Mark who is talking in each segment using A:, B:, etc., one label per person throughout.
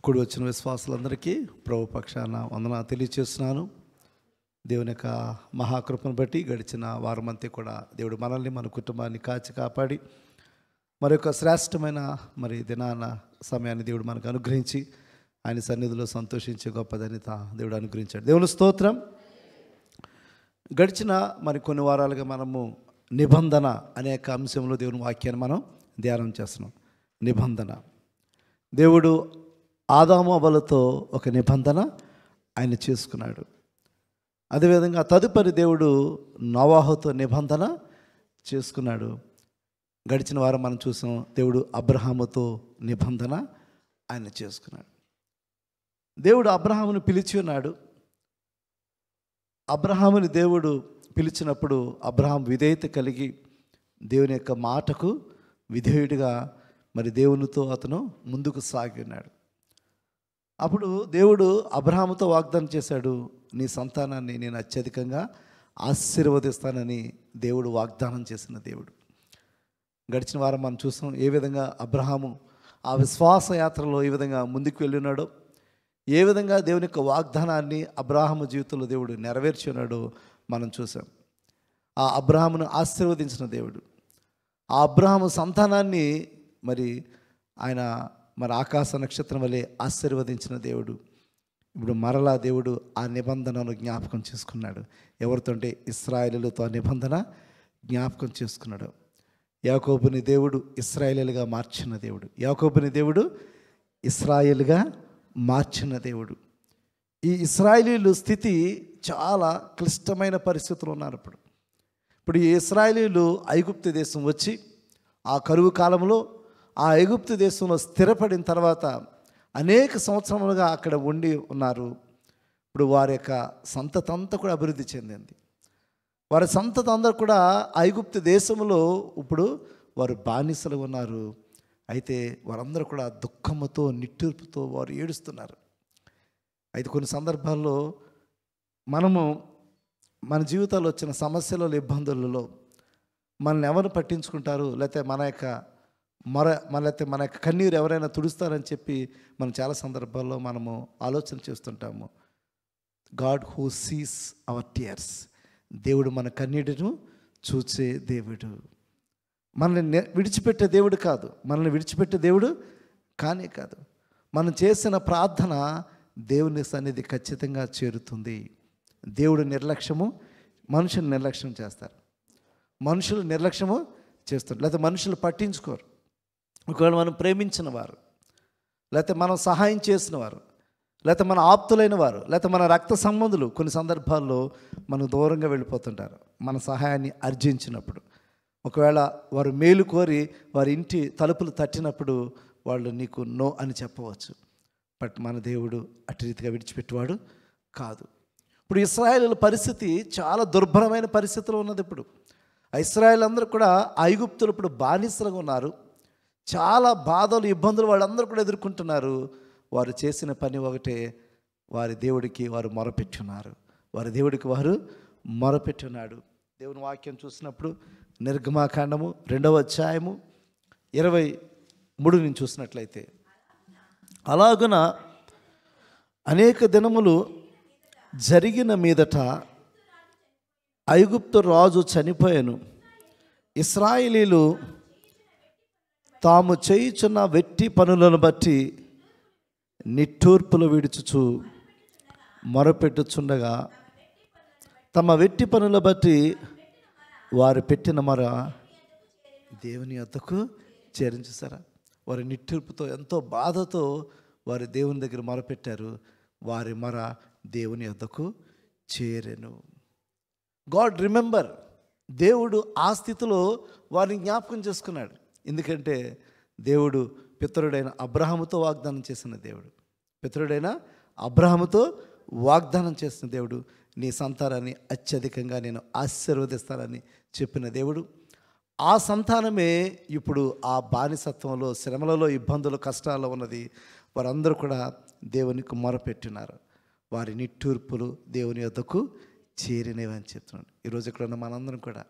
A: కూడి వచ్చిన విశ్వాసులందరికీ ప్రభు పక్షాన వందన తెలియచేస్తున్నాను. దేవుని యొక్క మహాకృపను బట్టి గడిచిన వారమంతా కూడా దేవుడు మనల్ని మన కుటుంబాన్ని కాచి కాపాడి మరొక శ్రేష్టమైన దినాన సమయాన్ని దేవుడు మనకు అనుగ్రహించి ఆయన సన్నిధిలో సంతోషించే గొప్ప ధన్యత దేవుడు అనుగ్రహించాడు. దేవుని స్తోత్రం. గడిచిన కొన్ని వారాలుగా మనము నిబంధన అనేక అంశంలో దేవుని వాక్యాన్ని మనం ధ్యానం చేస్తున్నాం. నిబంధన, దేవుడు ఆదాము అవ్వలతో ఒక నిబంధన ఆయన చేసుకున్నాడు. అదేవిధంగా తదుపరి దేవుడు నోవాహుతో నిబంధన చేసుకున్నాడు. గడిచిన వారం మనం చూసాం, దేవుడు అబ్రహాముతో నిబంధన ఆయన చేసుకున్నాడు. దేవుడు అబ్రహామును పిలిచి ఉన్నాడు. అబ్రహాముని దేవుడు పిలిచినప్పుడు అబ్రహాం విధేయత కలిగి దేవుని యొక్క మాటకు విధేయుడిగా దేవునితో అతను ముందుకు సాగి ఉన్నాడు. అప్పుడు దేవుడు అబ్రహాముతో వాగ్దానం చేశాడు, నీ సంతానాన్ని నేను అత్యధికంగా ఆశీర్వదిస్తానని దేవుడు వాగ్దానం చేసిన దేవుడు. గడిచిన వారం మనం చూసాం ఏ విధంగా అబ్రహాము ఆ విశ్వాస యాత్రలో ఏ విధంగా ముందుకు వెళ్ళినాడో, ఏ విధంగా దేవుని యొక్క వాగ్దానాన్ని అబ్రహాము జీవితంలో దేవుడు నెరవేర్చి ఉన్నాడో మనం చూసాం. ఆ అబ్రహామును ఆశీర్వదించిన దేవుడు, ఆ అబ్రహాము సంతానాన్ని ఆయన ఆకాశ నక్షత్రం వలె ఆశీర్వదించిన దేవుడు ఇప్పుడు మరలా దేవుడు ఆ నిబంధనను జ్ఞాపకం చేసుకున్నాడు. ఎవరితో అంటే ఇశ్రాయేలులతో ఆ నిబంధన జ్ఞాపకం చేసుకున్నాడు. యాకోబుని దేవుడు ఇశ్రాయేలుగా మార్చిన దేవుడు, యాకోబుని దేవుడు ఇశ్రాయేలుగా మార్చిన దేవుడు. ఈ ఇశ్రాయేలీలు స్థితి చాలా క్లిష్టమైన పరిస్థితులు ఉన్నారు. ఇప్పుడు ఈ ఇశ్రాయేలీలు ఐగుప్తు దేశం వచ్చి ఆ కరువు కాలంలో ఆ ఐగుప్తు దేశంలో స్థిరపడిన తర్వాత అనేక సంవత్సరములుగా అక్కడ ఉండి ఉన్నారు. ఇప్పుడు వారి యొక్క సంతతి అంతా కూడా అభివృద్ధి చెందింది. వారి సంతతి అందరూ కూడా ఐగుప్తు దేశంలో ఇప్పుడు వారు బానిసలు ఉన్నారు. అయితే వారందరూ కూడా దుఃఖముతో నిట్టూర్పుతో వారు ఏడుస్తున్నారు. అయితే కొన్ని సందర్భాల్లో మనము మన జీవితాల్లో వచ్చిన సమస్యలలో ఇబ్బందులలో మనల్ని ఎవరు పట్టించుకుంటారు, లేకపోతే మన యొక్క కన్నీరు ఎవరైనా తుడుస్తారని చెప్పి మనం చాలా సందర్భాల్లో మనము ఆలోచన చేస్తుంటాము. God who sees our tears, దేవుడు మన కన్నీరును చూసే దేవుడు. మనల్ని విడిచిపెట్టే దేవుడు కాదు, మనల్ని విడిచిపెట్టే దేవుడు కానే కాదు. మనం చేసిన ప్రార్థన దేవుని సన్నిధి ఖచ్చితంగా చేరుతుంది. దేవుడు నిర్లక్ష్యము, మనుషులు నిర్లక్ష్యం చేస్తారు, మనుషులు నిర్లక్ష్యము చేస్తారు, లేకపోతే మనుషులు పట్టించుకోరు. ఒకవేళ మనం ప్రేమించిన వారు, లేకపోతే మనం సహాయం చేసిన వారు, లేకపోతే మన ఆప్తులైన వారు, లేకపోతే మన రక్త సంబంధులు కొన్ని సందర్భాల్లో మనకు దూరంగా వెళ్ళిపోతుంటారు. మన సహాయాన్ని అర్జించినప్పుడు ఒకవేళ వారు మేలు కోరి వారి ఇంటి తలుపులు తట్టినప్పుడు వాళ్ళు నీకు నో అని చెప్పవచ్చు. బట్ మన దేవుడు అటు రీతిగా విడిచిపెట్టేవాడు కాదు. ఇప్పుడు ఇశ్రాయేలు పరిస్థితి చాలా దుర్భరమైన పరిస్థితిలో ఉన్నది. ఇప్పుడు ఇశ్రాయేల్ అందరూ కూడా ఐగుప్తులు ఇప్పుడు బానిసలుగా ఉన్నారు. చాలా బాధలు, ఇబ్బందులు వాళ్ళందరూ కూడా ఎదుర్కొంటున్నారు. వారు చేసిన పని ఒకటే, వారి దేవుడికి వారు మొరపెట్టున్నారు. వారి దేవుడికి వారు మొరపెట్టున్నాడు. దేవుని వాక్యం చూసినప్పుడు నిర్గమాకాండము 2వ అధ్యాయము 23 నుంచి చూసినట్లయితే, అలాగున అనేక దినములు జరిగిన మీదట ఐగుప్తు రాజు చనిపోయాను. ఇశ్రాయేలీలు తాము చేయుచున్న వెట్టి పనులను బట్టి నిట్టూర్పులు విడుచుచు మొరపెట్టుచుండగా తమ వెట్టి పనుల బట్టి వారు పెట్టిన మొర దేవుని వద్దకు చేరించేశారా. వారి నిట్టూర్పుతో ఎంతో బాధతో వారి దేవుని దగ్గర మొరపెట్టారు. వారి మొర దేవుని వద్దకు చేరెను. గాడ్ రిమెంబర్, దేవుడు ఆ స్థితిలో వారిని జ్ఞాపకం చేసుకున్నాడు. ఎందుకంటే దేవుడు పితరుడైన అబ్రహాముతో వాగ్దానం చేసిన దేవుడు, పితరుడైన అబ్రహాముతో వాగ్దానం చేసిన దేవుడు, నీ సంతానాన్ని అత్యధికంగా నేను ఆశీర్వదిస్తానని చెప్పిన దేవుడు. ఆ సంతానమే ఇప్పుడు ఆ బానిసత్వంలో, శ్రమలలో, ఇబ్బందులు, కష్టాల్లో ఉన్నది. వారందరూ కూడా దేవునికి మొరపెట్టినారు. వారి నిట్టూర్పులు దేవుని వద్దకు చేరినవని చెప్తున్నాను. ఈరోజు ఇక్కడ ఉన్న మనందరం కూడా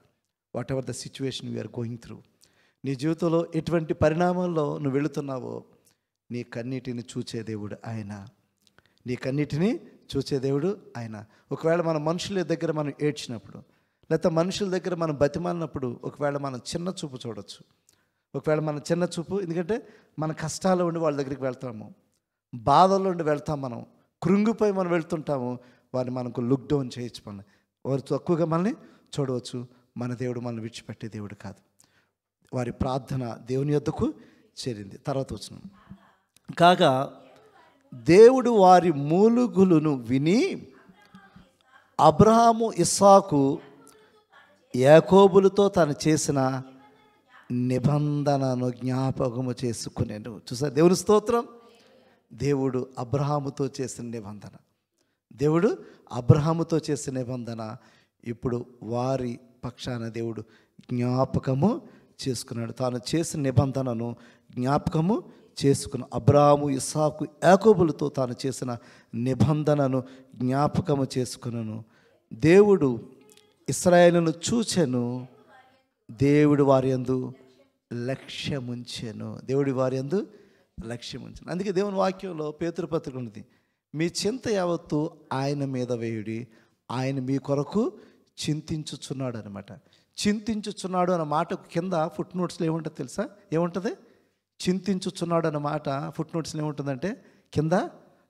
A: whatever the situation we are going through, నీ జీవితంలో ఎటువంటి పరిణామాల్లో నువ్వు వెళుతున్నావో, నీ కన్నీటిని చూచే దేవుడు ఆయన. నీ కన్నీటిని చూచే దేవుడు ఆయన. ఒకవేళ మన మనుషుల దగ్గర మనం ఏడ్చినప్పుడు, లేకపోతే మనుషుల దగ్గర మనం బతిమాలినప్పుడు ఒకవేళ మనం చిన్న చూపు చూడొచ్చు. ఒకవేళ మన చిన్న చూపు, ఎందుకంటే మన కష్టాలు ఉండి వాళ్ళ దగ్గరికి వెళ్తాము, బాధల్లో ఉండి వెళ్తాం, మనం కృంగిపోయి మనం వెళ్తుంటాము. వారిని మనకు లుక్ డౌన్ చేయొచ్చు, వారు తక్కువగా మనల్ని చూడవచ్చు. మన దేవుడు మనల్ని విడిచిపెట్టే దేవుడు కాదు. వారి ప్రార్థన దేవుని యొద్దకు చేరింది. తర్వాత వచ్చిన కాగా దేవుడు వారి మూలుగులను విని అబ్రహాము, ఇస్సాకు, యాకోబులతో తాను చేసిన నిబంధనను జ్ఞాపకము చేసుకునేను. చూసారు, దేవుని స్తోత్రం. దేవుడు అబ్రహాముతో చేసిన నిబంధన, దేవుడు అబ్రహాముతో చేసిన నిబంధన ఇప్పుడు వారి పక్షాన దేవుడు జ్ఞాపకము చేసుకున్నాడు. తాను చేసిన నిబంధనను జ్ఞాపకము చేసుకున్న అబ్రహాము, ఇస్సాకు, యాకోబులతో తాను చేసిన నిబంధనను జ్ఞాపకము చేసుకున్నాను. దేవుడు ఇశ్రాయేలును చూచెను, దేవుడు వారి యందు లక్ష్యముంచెను. దేవుడి వారి యందు లక్ష్యముంచెను. అందుకే దేవుని వాక్యంలో పేతురు పత్రిక ఉన్నది, మీ చింత యావత్తు ఆయన మీద వేయుడి, ఆయన మీ కొరకు చింతించుచున్నాడు అనమాట. చింతించుచున్నాడు అన్న మాటకు కింద ఫుట్ నోట్స్లో ఏముంటుంది తెలుసా? ఏముంటుంది? చింతించుచున్నాడు అన్న మాట ఫుట్ నోట్స్లో ఏముంటుందంటే కింద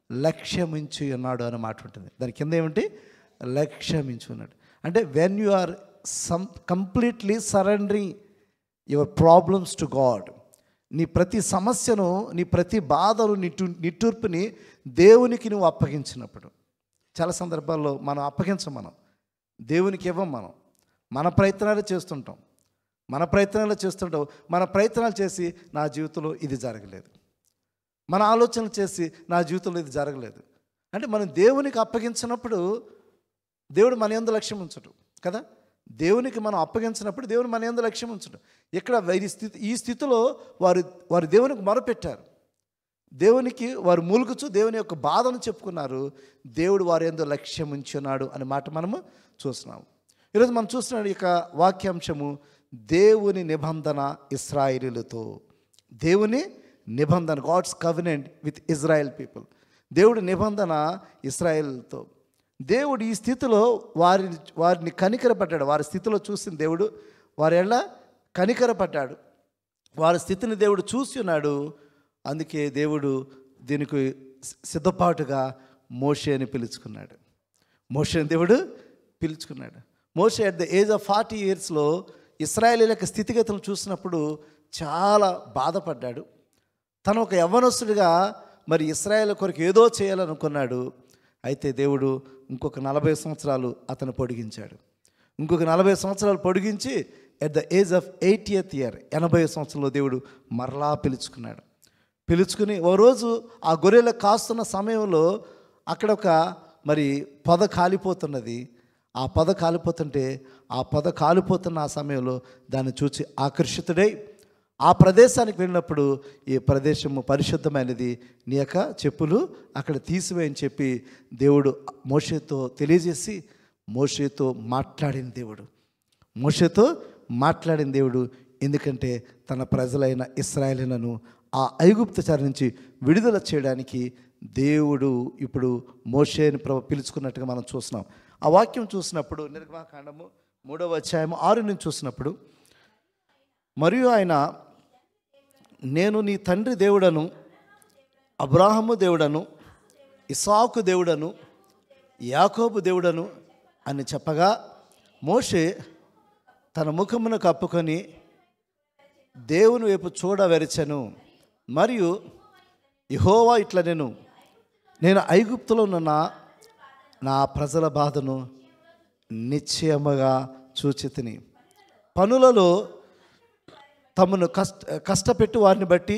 A: లక్ష్యమించి ఉన్నాడు అన్న మాట ఉంటుంది. దాని కింద ఏమిటి? లక్ష్యమించి ఉన్నాడు. అంటే when you are completely surrendering your problems to God, నీ ప్రతి సమస్యను, నీ ప్రతి బాధను, నిట్టూర్పుని దేవునికి నువ్వు అప్పగించినప్పుడు, చాలా సందర్భాల్లో మనం అప్పగించం, మనం దేవునికి ఇవ్వం, మన ప్రయత్నాలు చేస్తుంటాం, మన ప్రయత్నాలు చేసి నా జీవితంలో ఇది జరగలేదు, మన ఆలోచనలు చేసి నా జీవితంలో ఇది జరగలేదు అంటే మనం దేవునికి అప్పగించినప్పుడు దేవుడు మన యందు లక్ష్యం ఉంచడు కదా. దేవునికి మనం అప్పగించినప్పుడు దేవుడు మన యందు లక్ష్యం ఉంచడు. ఇక్కడ ఈ స్థితిలో వారు దేవునికి మొరపెట్టారు, దేవునికి వారు మూలుగుచు దేవుని యొక్క బాధను చెప్పుకున్నారు. దేవుడు వారి యందు లక్ష్యం ఉంచున్నాడు అనే మాట మనము చూస్తున్నాము. ఈరోజు మనం చూస్తున్నాడు ఇక వాక్యాంశము, దేవుని నిబంధన ఇశ్రాయేలీయులతో. దేవుని నిబంధన, God's covenant with Israel people. దేవుడి నిబంధన ఇశ్రాయేలుతో. దేవుడు ఈ స్థితిలో వారిని కనికరపడ్డాడు. వారి స్థితిలో చూసిన దేవుడు వారి ఎడల కనికరపడ్డాడు. వారి స్థితిని దేవుడు చూసి ఉన్నాడు. అందుకే దేవుడు దీనికి సిద్ధపాటుగా మోషేని పిలుచుకున్నాడు. మోషేని దేవుడు పిలుచుకున్నాడు. Moshe at the age of 40 years ఇశ్రాయేలీయుల యొక్క స్థితిగతులు చూసినప్పుడు చాలా బాధపడ్డాడు. తను ఒక యవ్వనస్తుడిగా మరి ఇశ్రాయేల్ కొరకు ఏదో చేయాలనుకున్నాడు. అయితే దేవుడు ఇంకొక 40 సంవత్సరాలు అతను పొడిగించాడు. ఇంకొక 40 సంవత్సరాలు పొడిగించి at the age of 80th year 80 సంవత్సరంలో దేవుడు మరలా పిలుచుకున్నాడు. పిలుచుకుని ఓ రోజు ఆ గొర్రెలు కాస్తున్న సమయంలో అక్కడ ఒక మరి పొద కాలిపోతున్నది. ఆ పొద కాలిపోతున్న ఆ సమయంలో దాన్ని చూసి ఆకర్షితుడై ఆ ప్రదేశానికి వెళ్ళినప్పుడు, ఈ ప్రదేశము పరిశుద్ధమైనది, నీ యొక్క చెప్పులు అక్కడ తీసివేయని చెప్పి దేవుడు మోషేతో తెలియజేసి మోషేతో మాట్లాడిన దేవుడు ఎందుకంటే తన ప్రజలైన ఇశ్రాయేలీయులను ఆ ఐగుప్తు చెర నుంచి విడుదల చేయడానికి దేవుడు ఇప్పుడు మోషేని పిలుచుకున్నట్టుగా మనం చూస్తున్నాం. ఆ వాక్యం చూసినప్పుడు నిర్గమకాండము 3వ అధ్యాయము 6 నుంచి చూసినప్పుడు, మరియు ఆయన, నేను నీ తండ్రి దేవుడను, అబ్రాహాము దేవుడను, ఇస్సాకు దేవుడను, యాకోబు దేవుడను అని చెప్పగా మోషే తన ముఖమును కప్పుకొని దేవుని వైపు చూడవెరచెను. మరియు యెహోవా ఇట్లా, నేను ఐగుప్తులో ఉన్న నా ప్రజల బాధను నిశ్చయముగా చూచితిని. పనులలో తమను కష్టపెట్టి వారిని బట్టి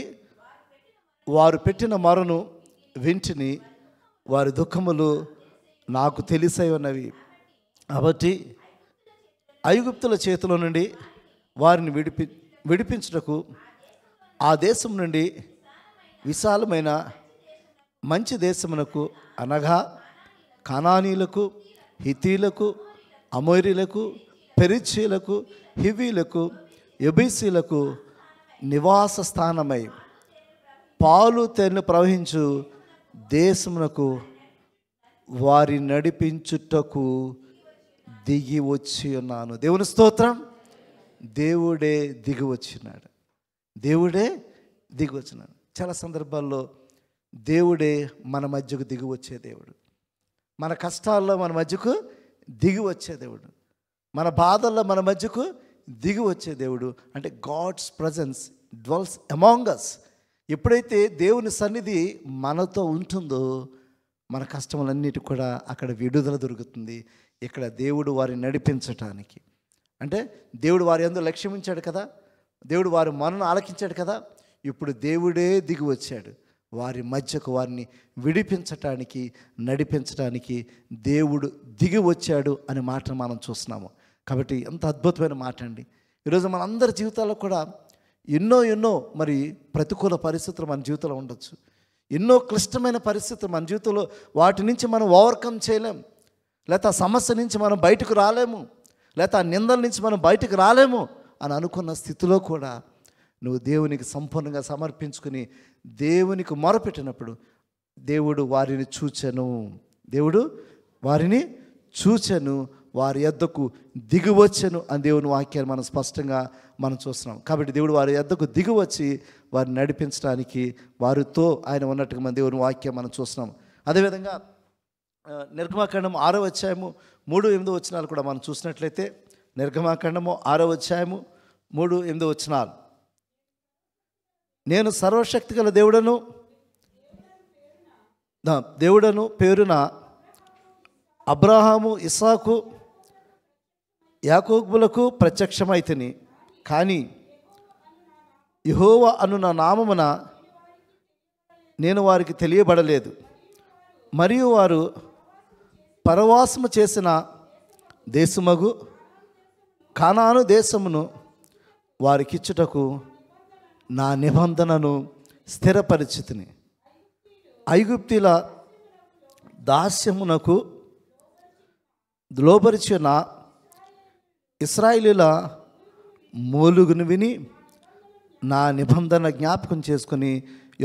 A: వారు పెట్టిన మొరను వింటిని. వారి దుఃఖములు నాకు తెలిసై ఉన్నవి. కాబట్టి ఐగుప్తుల చేతిలో నుండి వారిని విడిపించుటకు ఆ దేశం నుండి విశాలమైన మంచి దేశమునకు, అనగా కనానీయులకు, హిత్తీలకు, అమోరీలకు, పెరిజ్జీయులకు, హివీలకు, యెబూసీయులకు నివాస స్థానమై పాలు తేనెలు ప్రవహించు దేశమునకు వారి నడిపించుటకు దిగి వచ్చి ఉన్నాను. దేవుని స్తోత్రం. దేవుడే దిగి వచ్చినాడు. దేవుడే దిగి వచ్చినాడు. చాలా సందర్భాల్లో దేవుడే మన మధ్యకు దిగి వచ్చే దేవుడు. మన కష్టాల్లో మన మధ్యకు దిగి వచ్చే దేవుడు. మన బాధల్లో మన మధ్యకు దిగి వచ్చే దేవుడు. అంటే God's presence dwells among us. ఎప్పుడైతే దేవుని సన్నిధి మనతో ఉంటుందో మన కష్టములన్నిటి కూడా అక్కడ విడుదల దొరుకుతుంది. ఇక్కడ దేవుడు వారిని నడిపించటానికి, అంటే దేవుడు వారి యందు లక్ష్యం ఉంచాడు కదా, దేవుడు వారి మనను ఆలకించాడు కదా, ఇప్పుడు దేవుడే దిగి వచ్చాడు వారి మధ్యకు. వారిని విడిపించటానికి, నడిపించటానికి దేవుడు దిగి వచ్చాడు అనే మాటను మనం చూస్తున్నాము. కాబట్టి ఎంత అద్భుతమైన మాట అండి. ఈరోజు మన అందరి జీవితాల్లో కూడా ఎన్నో మరి ప్రతికూల పరిస్థితులు మన జీవితంలో ఉండొచ్చు. ఎన్నో క్లిష్టమైన పరిస్థితులు మన జీవితంలో, వాటి నుంచి మనం ఓవర్కమ్ చేయలేం, లేకపోతే ఆ సమస్య నుంచి మనం బయటకు రాలేము, లేకపోతే ఆ నిందల నుంచి మనం బయటకు రాలేము అని అనుకున్న స్థితిలో కూడా నువ్వు దేవునికి సంపూర్ణంగా సమర్పించుకుని దేవునికి మొరపెట్టినప్పుడు దేవుడు వారిని చూచెను. దేవుడు వారిని చూచెను, వారి యొద్దకు దిగి వచ్చెను అని దేవుని వాక్యాన్ని మనం స్పష్టంగా మనం చూస్తున్నాం. కాబట్టి దేవుడు వారి యొద్దకు దిగి వచ్చి వారిని నడిపించడానికి వారితో ఆయన ఉన్నట్టుగా మన దేవుని వాక్యం మనం చూస్తున్నాం. అదేవిధంగా నిర్గమాకాండం 6వ అధ్యాయము 3-8 వచనాలు కూడా మనం చూసినట్లయితే, నిర్గమాకాండము 6వ అధ్యాయము 3-8 వచనాలు. నేను సర్వశక్తి గల దేవుడను పేరున అబ్రహాము, ఇస్సాకు, యాకోబులకు ప్రత్యక్షమైతిని, కానీ యెహోవా అను నా నామమున నేను వారికి తెలియబడలేదు. మరియు వారు పరవాసము చేసిన దేశమగు కానాను దేశమును వారికిచ్చుటకు నా నిబంధనను స్థిరపరిచితిని. ఐగుప్తీల దాస్యమునకు లోబరిచిన ఇశ్రాయేలీల మూలుగును విని నా నిబంధన జ్ఞాపకం చేసుకుని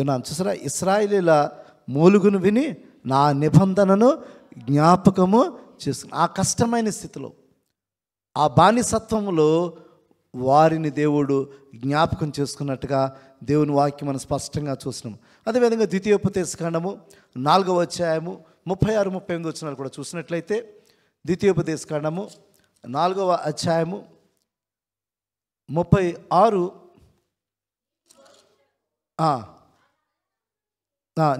A: ఉన్నాను. చూసారా, ఇశ్రాయేలీల మూలుగును విని నా నిబంధనను జ్ఞాపకము చేసుకుని, ఆ కష్టమైన స్థితిలో, ఆ బానిసత్వంలో వారిని దేవుడు జ్ఞాపకం చేసుకున్నట్టుగా దేవుని వాక్యం మనం స్పష్టంగా చూస్తున్నాం. అదేవిధంగా ద్వితీయోపదేశకాండము 4వ అధ్యాయము 36-38 వచనాలు కూడా చూసినట్లయితే, ద్వితీయోపదేశకాండము 4వ అధ్యాయము 36,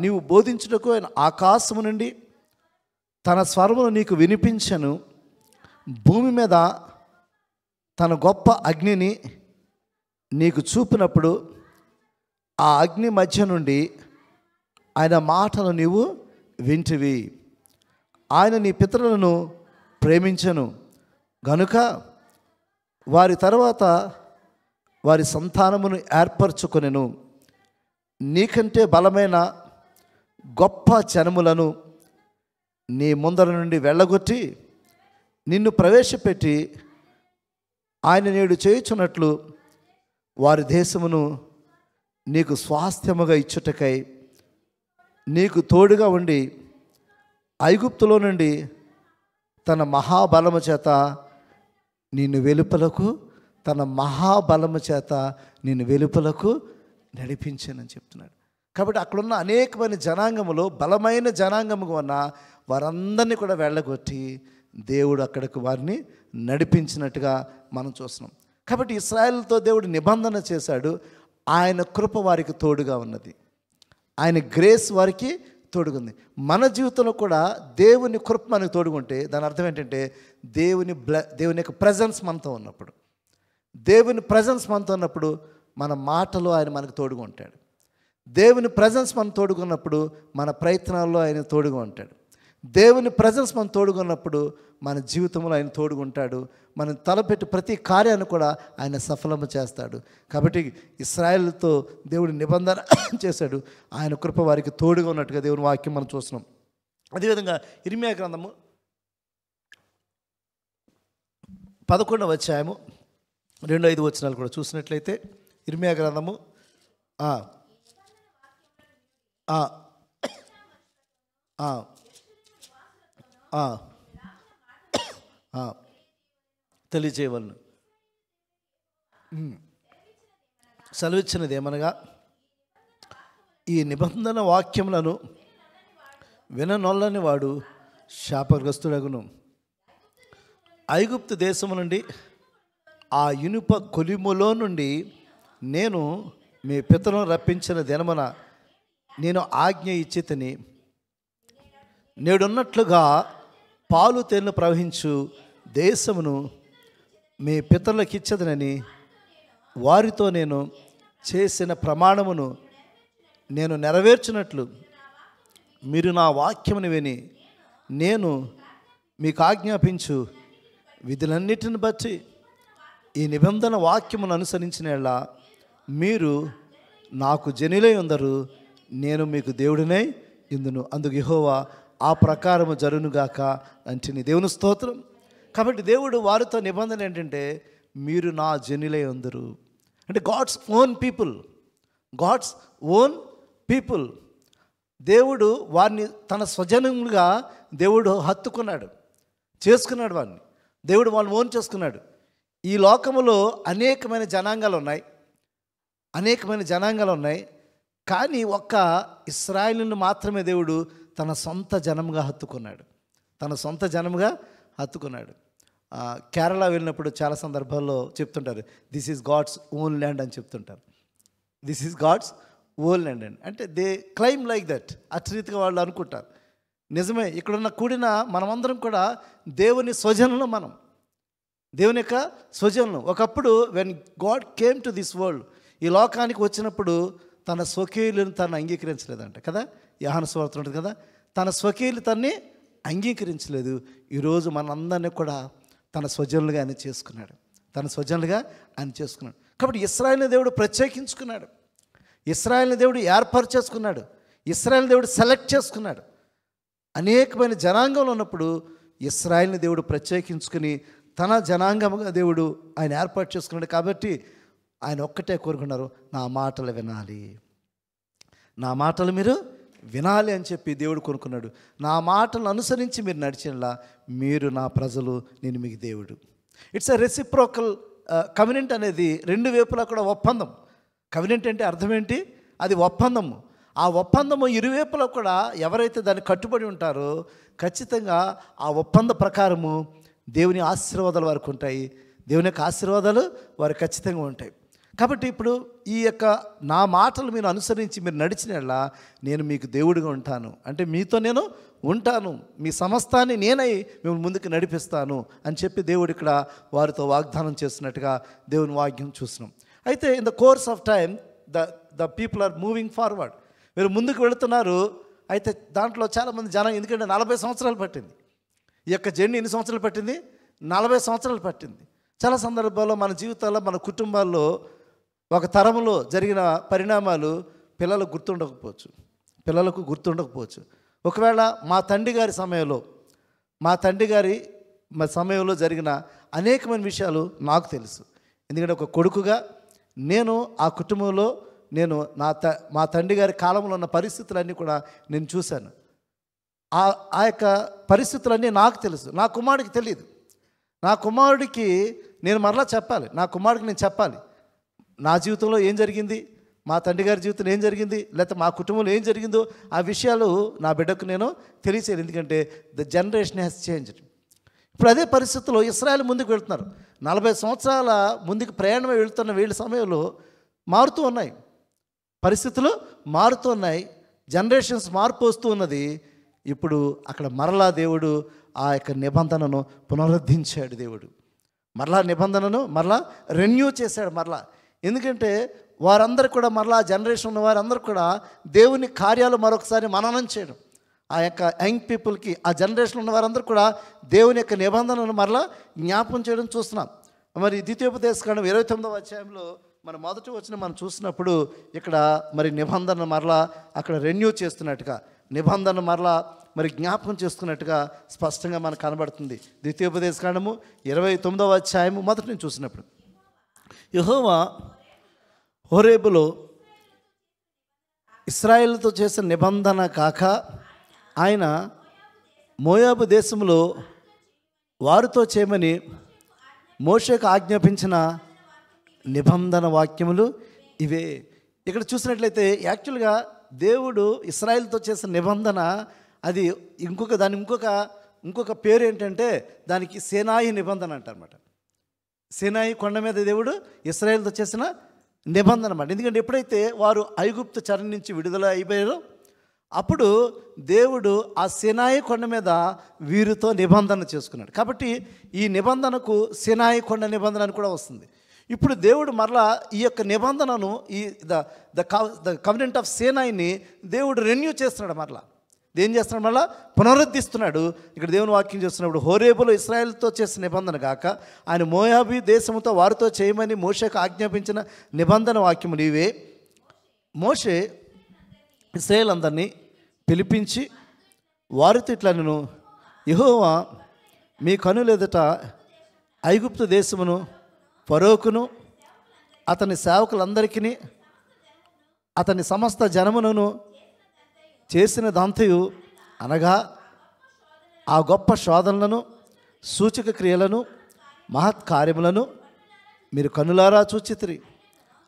A: నీవు బోధించుటకు ఆయన ఆకాశము నుండి తన స్వరమును నీకు వినిపించను, భూమి మీద తన గొప్ప అగ్నిని నీకు చూపినప్పుడు ఆ అగ్ని మధ్య నుండి ఆయన మాటలు నీవు వింటివి. ఆయన నీ పితరులను ప్రేమించను గనుక వారి తర్వాత వారి సంతానమును ఏర్పరచుకొనెను. నీకంటే బలమైన గొప్ప జనములను నీ ముందర నుండి వెళ్ళగొట్టి నిన్ను ప్రవేశపెట్టి ఆయన నేడు చేయుచున్నట్లు వారి దేశమును నీకు స్వాస్థ్యముగా ఇచ్చుటకై నీకు తోడుగా ఉండి ఐగుప్తులో నుండి తన మహాబలము చేత నిన్ను వెలుపలకు, తన మహాబలము చేత నిన్ను వెలుపలకు నడిపించానని చెప్తున్నాడు. కాబట్టి అక్కడున్న అనేకమైన జనాంగములో బలమైన జనాంగముగా ఉన్న వారందరినీ కూడా వెళ్ళగొట్టి దేవుడు అక్కడికి వారిని నడిపించినట్టుగా మనం చూస్తున్నాం. కాబట్టి ఇశ్రాయేలుతో దేవుడు నిబంధన చేశాడు. ఆయన కృప వారికి తోడుగా ఉన్నది, ఆయన గ్రేస్ వారికి తోడుగుంది. మన జీవితంలో కూడా దేవుని కృప మనకు తోడుగుంటే దాని అర్థం ఏంటంటే దేవుని యొక్క ప్రజెన్స్ మనతో ఉన్నప్పుడు, దేవుని ప్రజెన్స్ మనతో ఉన్నప్పుడు మన మాటలో ఆయన మనకు తోడుగా ఉంటాడు. దేవుని ప్రజెన్స్ మనం తోడుకున్నప్పుడు మన ప్రయత్నాల్లో ఆయన తోడుగా ఉంటాడు. దేవుని ప్రజెన్స్ మనం తోడుకున్నప్పుడు మన జీవితంలో ఆయన తోడుగుంటాడు. మనం తలపెట్టి ప్రతి కార్యాన్ని కూడా ఆయన సఫలము చేస్తాడు. కాబట్టి ఇశ్రాయేలుతో దేవుడు నిబంధన చేశాడు. ఆయన కృప వారికి తోడుగా ఉన్నట్టుగా దేవుని వాక్యం మనం చూస్తున్నాం. అదేవిధంగా ఇర్మియా గ్రంథము 11వ అధ్యాయము 2-5 వచనాలు కూడా చూసినట్లయితే, ఇర్మియా గ్రంథము ఆ, ఆ, ఆ, ఆ, తెలియచేయవలను. సెలవిచ్చినది ఏమనగా, ఈ నిబంధన వాక్యములను విననొల్లని వాడు శాపగ్రస్తుడగును. ఐగుప్తు దేశము నుండి, ఆ ఇనుప కొలిములో నుండి నేను మీ పితరులను రప్పించిన దినమున నేను ఆజ్ఞ ఇచ్చి తిని, నేడున్నట్లుగా పాలు తేనెలు ప్రవహించు దేశమును మీ పితరులకు ఇచ్చదనని వారితో నేను చేసిన ప్రమాణమును నేను నెరవేర్చినట్లు మీరు నా వాక్యమును విని నేను మీకు ఆజ్ఞాపించు విధులన్నిటిని బట్టి ఈ నిబంధన వాక్యమును అనుసరించినలా మీరు నాకు జనులై ఉందరు, నేను మీకు దేవుడినై ఇందును. అందుకు యెహోవా ఆ ప్రకారము జరుగునుగాక అంటిని. దేవుని స్తోత్రం. కాబట్టి దేవుడు వారితో నిబంధన ఏంటంటే, మీరు నా జనులై ఉందరు అంటే God's own people, God's own people. దేవుడు వారిని తన స్వజనములుగా దేవుడు హత్తుకున్నాడు, చేసుకున్నాడు. వారిని దేవుడు వాళ్ళని ఓన్ చేసుకున్నాడు. ఈ లోకములో అనేకమైన జనాంగాలు ఉన్నాయి, కానీ ఒక్క ఇశ్రాయేలును మాత్రమే దేవుడు తన సొంత జనముగా హత్తుకున్నాడు. కేరళ వెళ్ళినప్పుడు చాలా సందర్భాల్లో చెప్తుంటారు, this is God's own land అని చెప్తుంటారు. This is God's own land అని అంటే దే క్లైమ్ లైక్ దట్. అట్రీతిగా వాళ్ళు అనుకుంటారు. నిజమే, ఇక్కడున్న కూడిన మనమందరం కూడా దేవుని స్వజనులు. మనం దేవుని యొక్క స్వజనులు. ఒకప్పుడు when God came to this world, ఈ లోకానికి వచ్చినప్పుడు తన స్వకీయులను తను అంగీకరించలేదంట కదా. యోహాను సువార్త ఉంటుంది కదా, తన స్వకీయులు తన్ని అంగీకరించలేదు. ఈరోజు మనందరినీ కూడా తన స్వజనులుగా ఆయన చేసుకున్నాడు. కాబట్టి ఇశ్రాయేలుని దేవుడు ప్రత్యేకించుకున్నాడు, ఇశ్రాయేలుని దేవుడు ఏర్పాటు చేసుకున్నాడు, ఇశ్రాయేలుని దేవుడు సెలెక్ట్ చేసుకున్నాడు. అనేకమైన జనాంగంలో ఉన్నప్పుడు ఇశ్రాయేలుని దేవుడు ప్రత్యేకించుకుని తన జనాంగముగా దేవుడు ఆయన ఏర్పాటు చేసుకున్నాడు. కాబట్టి ఆయన ఒక్కటే కోరుకున్నారు, నా మాటలు వినాలి, నా మాటలు మీరు వినాలి అని చెప్పి దేవుడు కోరుకున్నాడు. నా మాటలను అనుసరించి మీరు నడిచినలా మీరు నా ప్రజలు, నేను మీకు దేవుడు. ఇట్స్ ఎ రెసిప్రోకల్ కవెనెంట్ అనేది రెండు వైపులా కూడా ఒప్పందం. కవెనెంట్ అంటే అర్థం ఏంటి? అది ఒప్పందము. ఆ ఒప్పందము ఇరువైపులా కూడా ఎవరైతే దాన్ని కట్టుబడి ఉంటారో ఖచ్చితంగా ఆ ఒప్పంద ప్రకారము దేవుని ఆశీర్వాదాలు వారికి ఉంటాయి, దేవుని యొక్క ఆశీర్వాదాలు వారికి ఖచ్చితంగా ఉంటాయి. కాబట్టి ఇప్పుడు ఈ యొక్క నా మాటలు మీరు అనుసరించి మీరు నడిచినలా నేను మీకు దేవుడిగా ఉంటాను, అంటే మీతో నేను ఉంటాను, మీ సమస్తాన్ని నేనై మిమ్మల్ని ముందుకు నడిపిస్తాను అని చెప్పి దేవుడు ఇక్కడ వారితో వాగ్దానం చేస్తున్నట్టుగా దేవుని వాక్యం చూస్తున్నాం. అయితే in the course of time the people are moving forward. మీరు ముందుకు వెళుతున్నారు. అయితే దాంట్లో చాలామంది జనం, ఎందుకంటే 40 సంవత్సరాలు పట్టింది ఈ యొక్క జర్నీ. ఎన్ని సంవత్సరాలు పట్టింది? 40 సంవత్సరాలు పట్టింది. చాలా సందర్భాల్లో మన జీవితాల్లో, మన కుటుంబాల్లో ఒక తరంలో జరిగిన పరిణామాలు పిల్లలకు గుర్తుండకపోవచ్చు. ఒకవేళ మా తండ్రి గారి సమయంలో జరిగిన అనేకమైన విషయాలు నాకు తెలుసు. ఎందుకంటే ఒక కొడుకుగా నేను ఆ కుటుంబంలో మా తండ్రి గారి కాలంలో ఉన్న పరిస్థితులన్నీ కూడా నేను చూశాను. ఆ యొక్క పరిస్థితులన్నీ నాకు తెలుసు. నా కుమారుడికి తెలియదు. నా కుమారుడికి నేను మరలా చెప్పాలి, నా కుమారుడికి నేను చెప్పాలి నా జీవితంలో ఏం జరిగింది, మా తండ్రి గారి జీవితంలో ఏం జరిగింది, లేకపోతే మా కుటుంబంలో ఏం జరిగిందో ఆ విషయాలు నా బిడ్డకు నేను తెలియచేయాలి. ఎందుకంటే ద జనరేషన్ హ్యాస్ చేంజ్డ్. ఇప్పుడు అదే పరిస్థితుల్లో ఇశ్రాయేలు ముందుకు వెళ్తున్నారు. 40 సంవత్సరాల ముందుకు ప్రయాణమే వెళ్తున్న వీళ్ళ సమయంలో మారుతూ ఉన్నాయి, పరిస్థితులు మారుతూ ఉన్నాయి, జనరేషన్స్ మార్పు వస్తూ ఉన్నది. ఇప్పుడు అక్కడ మరలా దేవుడు ఆ యొక్క నిబంధనను పునరుద్ధరించాడు. దేవుడు మరలా నిబంధనను మరలా రెన్యూ చేశాడు మరలా. ఎందుకంటే వారందరూ కూడా మరలా జనరేషన్ ఉన్న వారందరూ కూడా దేవుని కార్యాలు మరొకసారి మననం చేయడం, ఆ యొక్క యంగ్ పీపుల్కి, ఆ జనరేషన్ ఉన్న వారందరూ కూడా దేవుని యొక్క నిబంధనను మరలా జ్ఞాపకం చేయడం చూస్తున్నాం. మరి ద్వితీయోపదేశకాండం 29వ అధ్యాయంలో మన మొదటి వచనం మనం చూసినప్పుడు ఇక్కడ మరి నిబంధన మరలా అక్కడ రెన్యూ చేస్తున్నట్టుగా, నిబంధన మరలా మరి జ్ఞాపకం చేసుకున్నట్టుగా స్పష్టంగా మనకు కనబడుతుంది. ద్వితీయోపదేశకాండము 29వ అధ్యాయము మొదటి నుంచి చూసినప్పుడు, యెహోవా హోరేబులో ఇశ్రాయేలుతో చేసిన నిబంధన కాక ఆయన మోయాబు దేశంలో వారితో చేయమని మోషేకు ఆజ్ఞాపించిన నిబంధన వాక్యములు ఇవే. ఇక్కడ చూసినట్లయితే యాక్చువల్గా దేవుడు ఇశ్రాయేలుతో చేసిన నిబంధన అది ఇంకొక పేరు ఏంటంటే దానికి సీనాయి నిబంధన అంటారన్నమాట. సీనాయి కొండ మీద దేవుడు ఇశ్రాయేలుతో చేసిన నిబంధన అన్నమాట. ఎందుకంటే ఎప్పుడైతే వారు ఐగుప్తు చెర నుంచి విడుదల అయిపోయారో అప్పుడు దేవుడు ఆ సీనాయి కొండ మీద వీరితో నిబంధన చేసుకున్నాడు. కాబట్టి ఈ నిబంధనకు సీనాయి కొండ నిబంధన అని కూడా వస్తుంది. ఇప్పుడు దేవుడు మరలా ఈ యొక్క నిబంధనను ద కవెనెంట్ ఆఫ్ సీనాయిని దేవుడు రెన్యూ చేస్తున్నాడు. మరలా ఏం చేస్తున్నాడు? మళ్ళీ పునరుద్ధరిస్తున్నాడు. ఇక్కడ దేవుని వాక్యం చేస్తున్నప్పుడు హోరేబులో ఇశ్రాయేలుతో చేసిన నిబంధన కాక ఆయన మోయాబీ దేశంతో వారితో చేయమని మోషేకు ఆజ్ఞాపించిన నిబంధన వాక్యములు ఇవే. మోషే ఇశ్రాయేలు అందరినీ పిలిపించి వారితో ఇట్లా, నేను యెహోవా మీ కనులెదుట ఐగుప్తు దేశమును ఫరోకును అతని సేవకులందరికీ అతని సమస్త జనములను చేసినదంతయు అనగా ఆ గొప్ప శోధనలను సూచక క్రియలను మహత్కార్యములను మీరు కనులారా చూచితిరి.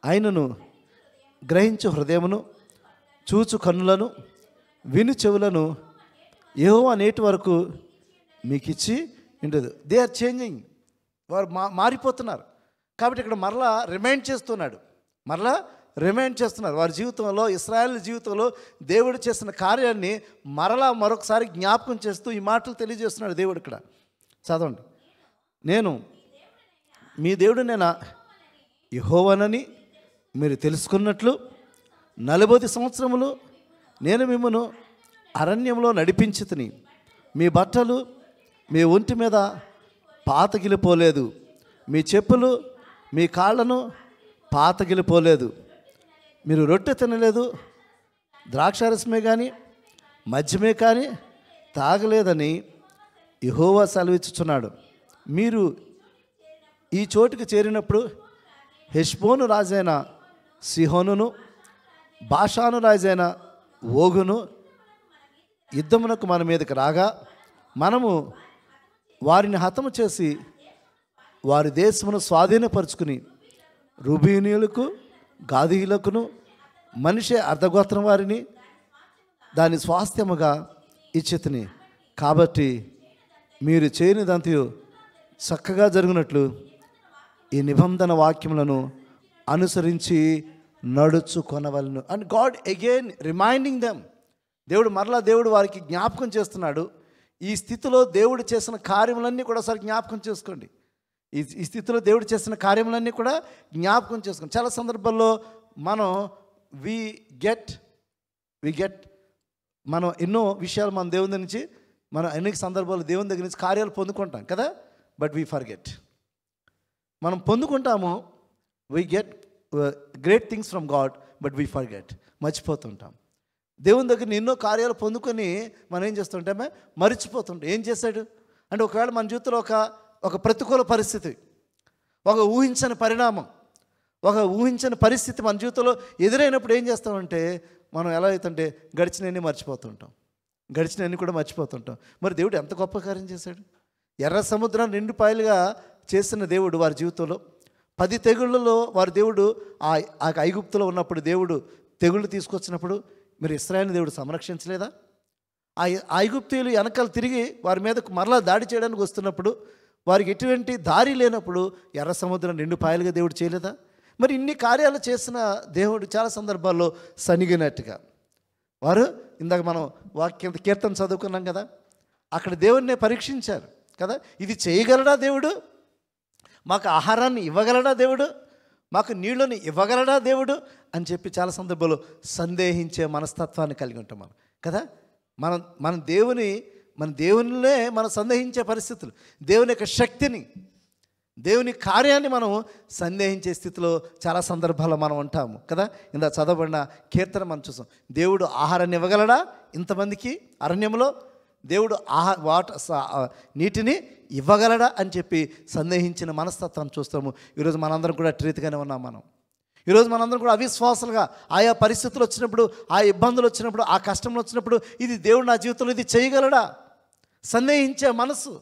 A: ఆయనను గ్రహించు హృదయమును చూచు కన్నులను విను చెవులను యెహోవా నేటి వరకు మీకు ఇచ్చి ఉండదు. They are changing. వారు మారిపోతున్నారు. కాబట్టి ఇక్కడ మరలా రిమైండ్ చేస్తున్నారు. వారి జీవితంలో, ఇశ్రాయేలు జీవితంలో దేవుడు చేసిన కార్యాన్ని మరొకసారి జ్ఞాపకం చేస్తూ ఈ మాటలు తెలియజేస్తున్నాడు దేవుడు. ఇక్కడ చదవండి. నేను మీ దేవుడినైనా యెహోవానని మీరు తెలుసుకున్నట్లు 40 సంవత్సరములు నేను మిమ్మను అరణ్యంలో నడిపించితిని. మీ బట్టలు మీ ఒంటి మీద పాతగిలిపోలేదు, మీ చెప్పులు మీ కాళ్ళను పాతగిలిపోలేదు. మీరు రొట్టె తినలేదు, ద్రాక్షారసమే కానీ మద్యమే కానీ తాగలేదని యెహోవా సెలవిచ్చుచున్నాడు. మీరు ఈ చోటుకు చేరినప్పుడు హెష్బోను రాజైన సిహోనును బాషాను రాజైన ఓగును యుద్ధమునకు మన మీదకి రాగా మనము వారిని హతము చేసి వారి దేశమును స్వాధీనపరుచుకుని రూబీనీయులకు గాదీయులకును మనిషి అర్ధగోత్రం వారిని దాని స్వాస్థ్యముగా ఇచ్చితిని. కాబట్టి మీరు చేయనిదంతయు చక్కగా జరిగినట్లు ఈ నిబంధన వాక్యములను అనుసరించి నడుచుకొనవలను. And God again reminding them. దేవుడు వారికి జ్ఞాపకం చేస్తున్నాడు. ఈ స్థితిలో దేవుడు చేసిన కార్యములన్నీ కూడా ఒకసారి జ్ఞాపకం చేసుకోండి. ఈ స్థితిలో దేవుడు చేసిన కార్యములన్నీ కూడా జ్ఞాపకం చేసుకోండి. చాలా సందర్భాల్లో మనం వి గెట్ మనం ఎన్నో విషయాలు మన దేవుని దగ్గర నుంచి మనం అనేక సందర్భాల్లో దేవుని దగ్గర నుంచి కార్యాలు పొందుకుంటాం కదా. But we forget. మనం పొందుకుంటాము, we get great things from God, but we forget. మర్చిపోతుంటాం. దేవుని దగ్గర ఎన్నో కార్యాలు పొందుకొని మనం ఏం చేస్తుంటామే? మర్చిపోతుంటాం. ఏం చేశాడు అంటే ఒకవేళ మన జీవితంలో ఒక ప్రతికూల పరిస్థితి, ఒక ఊహించని పరిణామం, ఒక ఊహించని పరిస్థితి మన జీవితంలో ఎదురైనప్పుడు ఏం చేస్తామంటే మనం ఎలా అవుతుంటే గడిచినవన్నీ కూడా మర్చిపోతుంటాం. మరి దేవుడు ఎంత గొప్ప కార్యం చేశాడు. ఎర్ర సముద్రాన్ని 2 పాయలుగా చేసిన దేవుడు వారి జీవితంలో 10 తెగుళ్ళలో వారి దేవుడు ఆ ఐగుప్తులో ఉన్నప్పుడు దేవుడు తెగుళ్ళు తీసుకొచ్చినప్పుడు మీరు ఇశ్రాయేలుని దేవుడు సంరక్షించలేదా? ఆ ఐగుప్తీయులు వెనకాల తిరిగి వారి మీదకు మరలా దాడి చేయడానికి వస్తున్నప్పుడు వారికి ఎటువంటి దారి లేనప్పుడు ఎర్ర సముద్రం 2 పాయలుగా దేవుడు చేయలేదా? మరి ఇన్ని కార్యాలు చేసిన దేవుడు చాలా సందర్భాల్లో సనిగినట్టుగా వారు ఇందాక మనం కీర్తన చదువుకున్నాం కదా, అక్కడ దేవుడినే పరీక్షించారు కదా. ఇది చేయగలడా దేవుడు? మాకు ఆహారాన్ని ఇవ్వగలడా దేవుడు? మాకు నీళ్ళని ఇవ్వగలడా దేవుడు అని చెప్పి చాలా సందర్భాల్లో సందేహించే మనస్తత్వాన్ని కలిగి ఉంటాం మనం కదా. మన దేవునినే మనం సందేహించే పరిస్థితులు, దేవుని యొక్క శక్తిని, దేవుని కార్యాన్ని మనం సందేహించే స్థితిలో చాలా సందర్భాల్లో మనం ఉంటాము కదా. ఇందా చదవబడిన కీర్తన మనం చూసాం. దేవుడు ఆహారాన్ని ఇవ్వగలడా ఇంతమందికి? అరణ్యంలో దేవుడు నీటిని ఇవ్వగలడా అని చెప్పి సందేహించిన మనస్తత్వాన్ని చూస్తాము. ఈరోజు మనందరం కూడా రీతిగానే ఉన్నాం. మనం ఈరోజు మనందరం కూడా అవిశ్వాసాలుగా ఆయా పరిస్థితులు వచ్చినప్పుడు, ఆ ఇబ్బందులు వచ్చినప్పుడు, ఆ కష్టంలో వచ్చినప్పుడు ఇది దేవుడు నా జీవితంలో ఇది చేయగలడా, సందేహించే మనసు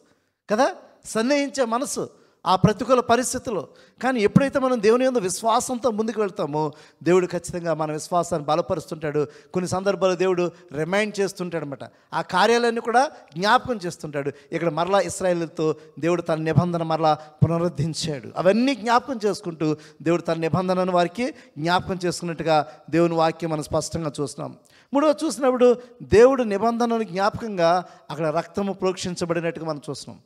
A: కదా, సందేహించే మనసు ఆ ప్రతికూల పరిస్థితుల్లో. కానీ ఎప్పుడైతే మనం దేవుని యందు విశ్వాసంతో ముందుకు వెళ్తామో దేవుడు ఖచ్చితంగా మన విశ్వాసాన్ని బలపరుస్తుంటాడు. కొన్ని సందర్భాల్లో దేవుడు రిమైండ్ చేస్తుంటాడు అనమాట. ఆ కార్యాలన్నీ కూడా జ్ఞాపకం చేస్తుంటాడు. ఇక్కడ మరలా ఇశ్రాయేలుతో దేవుడు తన నిబంధన మరలా పునరుద్ధరించాడు. అవన్నీ జ్ఞాపకం చేసుకుంటూ దేవుడు తన నిబంధనను వారికి జ్ఞాపకం చేసుకున్నట్టుగా దేవుని వాక్యం మనం స్పష్టంగా చూస్తున్నాం. మూడవ చూసినప్పుడు దేవుడు నిబంధనను జ్ఞాపకంగా అక్కడ రక్తము ప్రోక్షించబడినట్టుగా మనం చూస్తున్నాం.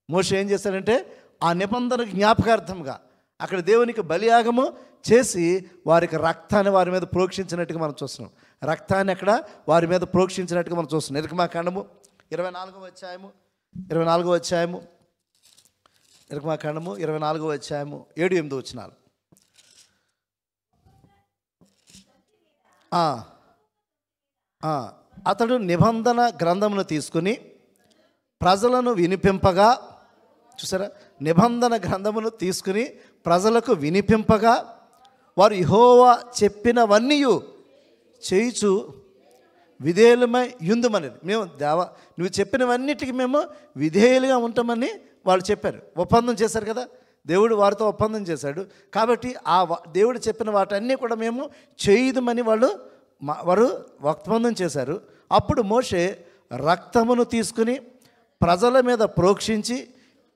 A: మోషే ఏం చేశాడంటే ఆ నిబంధన జ్ఞాపకార్థంగా అక్కడ దేవునికి బలియాగము చేసి వారికి రక్తాన్ని వారి మీద ప్రోక్షించినట్టుగా మనం చూస్తున్నాం. రక్తాన్ని అక్కడ వారి మీద ప్రోక్షించినట్టుగా మనం చూస్తున్నాం. నిర్గమాకాండము 24వ అధ్యాయము 24వ అధ్యాయము 7-8 వచనాలు. అతడు నిబంధన గ్రంథమును తీసుకుని ప్రజలను వినిపింపగా, చూసారా, నిబంధన గ్రంథమును తీసుకుని ప్రజలకు వినిపింపగా వారు యెహోవా చెప్పినవన్నీ చేయుచు విధేయులమై యుందుమనేది. మేము నువ్వు చెప్పినవన్నిటికీ మేము విధేయులుగా ఉంటామని వాళ్ళు చెప్పారు, ఒప్పందం చేశారు కదా. దేవుడు వారితో ఒప్పందం చేశాడు కాబట్టి ఆ దేవుడు చెప్పిన వాటన్నీ కూడా మేము చేయుదమని వారు ఒప్పందం చేశారు. అప్పుడు మోషే రక్తమును తీసుకుని ప్రజల మీద ప్రోక్షించి,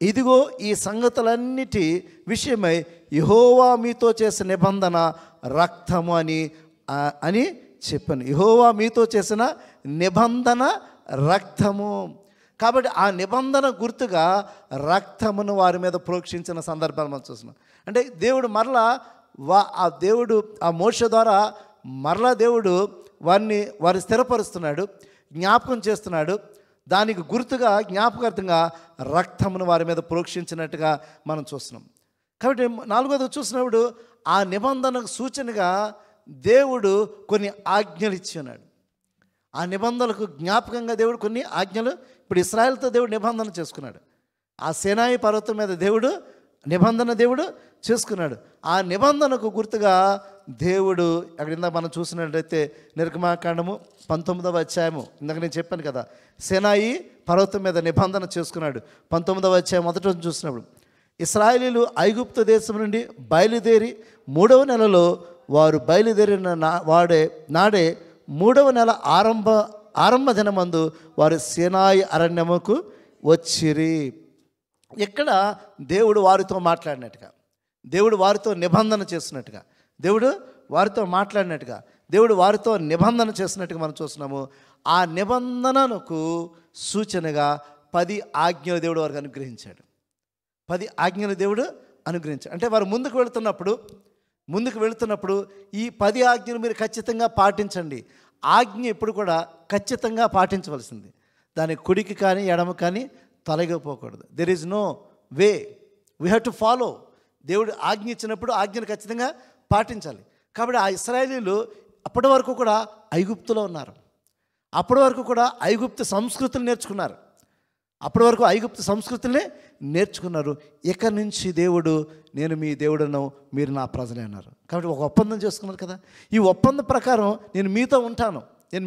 A: ఇదిగో ఈ సంగతులన్నిటి విషయమై యెహోవా మీతో చేసిన నిబంధన రక్తము అని చెప్పాను. యెహోవా మీతో చేసిన నిబంధన రక్తము. కాబట్టి ఆ నిబంధన గుర్తుగా రక్తమును వారి మీద ప్రోక్షించిన సందర్భాలు మనం చూస్తున్నాం. అంటే దేవుడు మరలా ఆ మోషే ద్వారా మరలా దేవుడు వారిని స్థిరపరుస్తున్నాడు, జ్ఞాపకం చేస్తున్నాడు. దానికి గుర్తుగా జ్ఞాపకార్థంగా రక్తమును వారి మీద ప్రోక్షించినట్టుగా మనం చూస్తున్నాం. కాబట్టి 4వది చూసినప్పుడు ఆ నిబంధనకు సూచనగా దేవుడు కొన్ని ఆజ్ఞలు ఇచ్చి ఉన్నాడు. ఆ నిబంధనలకు జ్ఞాపకంగా దేవుడు కొన్ని ఆజ్ఞలు, ఇప్పుడు ఇశ్రాయేలుతో దేవుడు నిబంధన చేసుకున్నాడు. ఆ సీనాయి పర్వతం మీద దేవుడు నిబంధన చేసుకున్నాడు. ఆ నిబంధనకు గుర్తుగా దేవుడు అక్కడ ఇందాక మనం చూసినట్లయితే నిర్గమాకాండము 19వ అధ్యాయము, ఇందాక నేను చెప్పాను కదా, సీనాయి పర్వతం మీద నిబంధన చేసుకున్నాడు. 19వ అధ్యాయం మొదట చూసినప్పుడు ఇశ్రాయేలీయులు ఐగుప్తు దేశం నుండి బయలుదేరి 3వ నెలలో వారు బయలుదేరిన నాడే 3వ నెల ఆరంభ దినమందు వారు సీనాయి అరణ్యముకు వచ్చిరి. ఇక్కడ దేవుడు వారితో మాట్లాడినట్టుగా, దేవుడు వారితో నిబంధన చేస్తున్నట్టుగా, దేవుడు వారితో మాట్లాడినట్టుగా, దేవుడు వారితో నిబంధన చేసినట్టుగా మనం చూస్తున్నాము. ఆ నిబంధనకు సూచనగా 10 ఆజ్ఞలు దేవుడు వారికి అనుగ్రహించాడు. 10 ఆజ్ఞలు దేవుడు అనుగ్రహించాడు. అంటే వారు ముందుకు వెళుతున్నప్పుడు ఈ 10 ఆజ్ఞలు మీరు ఖచ్చితంగా పాటించండి. ఆజ్ఞ ఎప్పుడు కూడా ఖచ్చితంగా పాటించవలసింది. దాని కుడికి కానీ ఎడమ కానీ తొలగిపోకూడదు. There is no way, we have to follow. దేవుడు ఆజ్ఞ ఇచ్చినప్పుడు ఆజ్ఞను ఖచ్చితంగా పాటించాలి. కాబట్టి ఆ ఇశ్రాయేలీయులు అప్పటి వరకు కూడా ఐగుప్తులో ఉన్నారు. అప్పటి వరకు కూడా ఐగుప్తు సంస్కృతిని నేర్చుకున్నారు. అప్పటి వరకు ఐగుప్తు సంస్కృతిని నేర్చుకున్నారు. ఇక నుంచి దేవుడు, నేను మీ దేవుడను, మీరు నా ప్రజలే అన్నారు. కాబట్టి ఒక ఒప్పందం చేసుకున్నారు కదా. ఈ ఒప్పందం ప్రకారం నేను మీతో ఉంటాను, నేను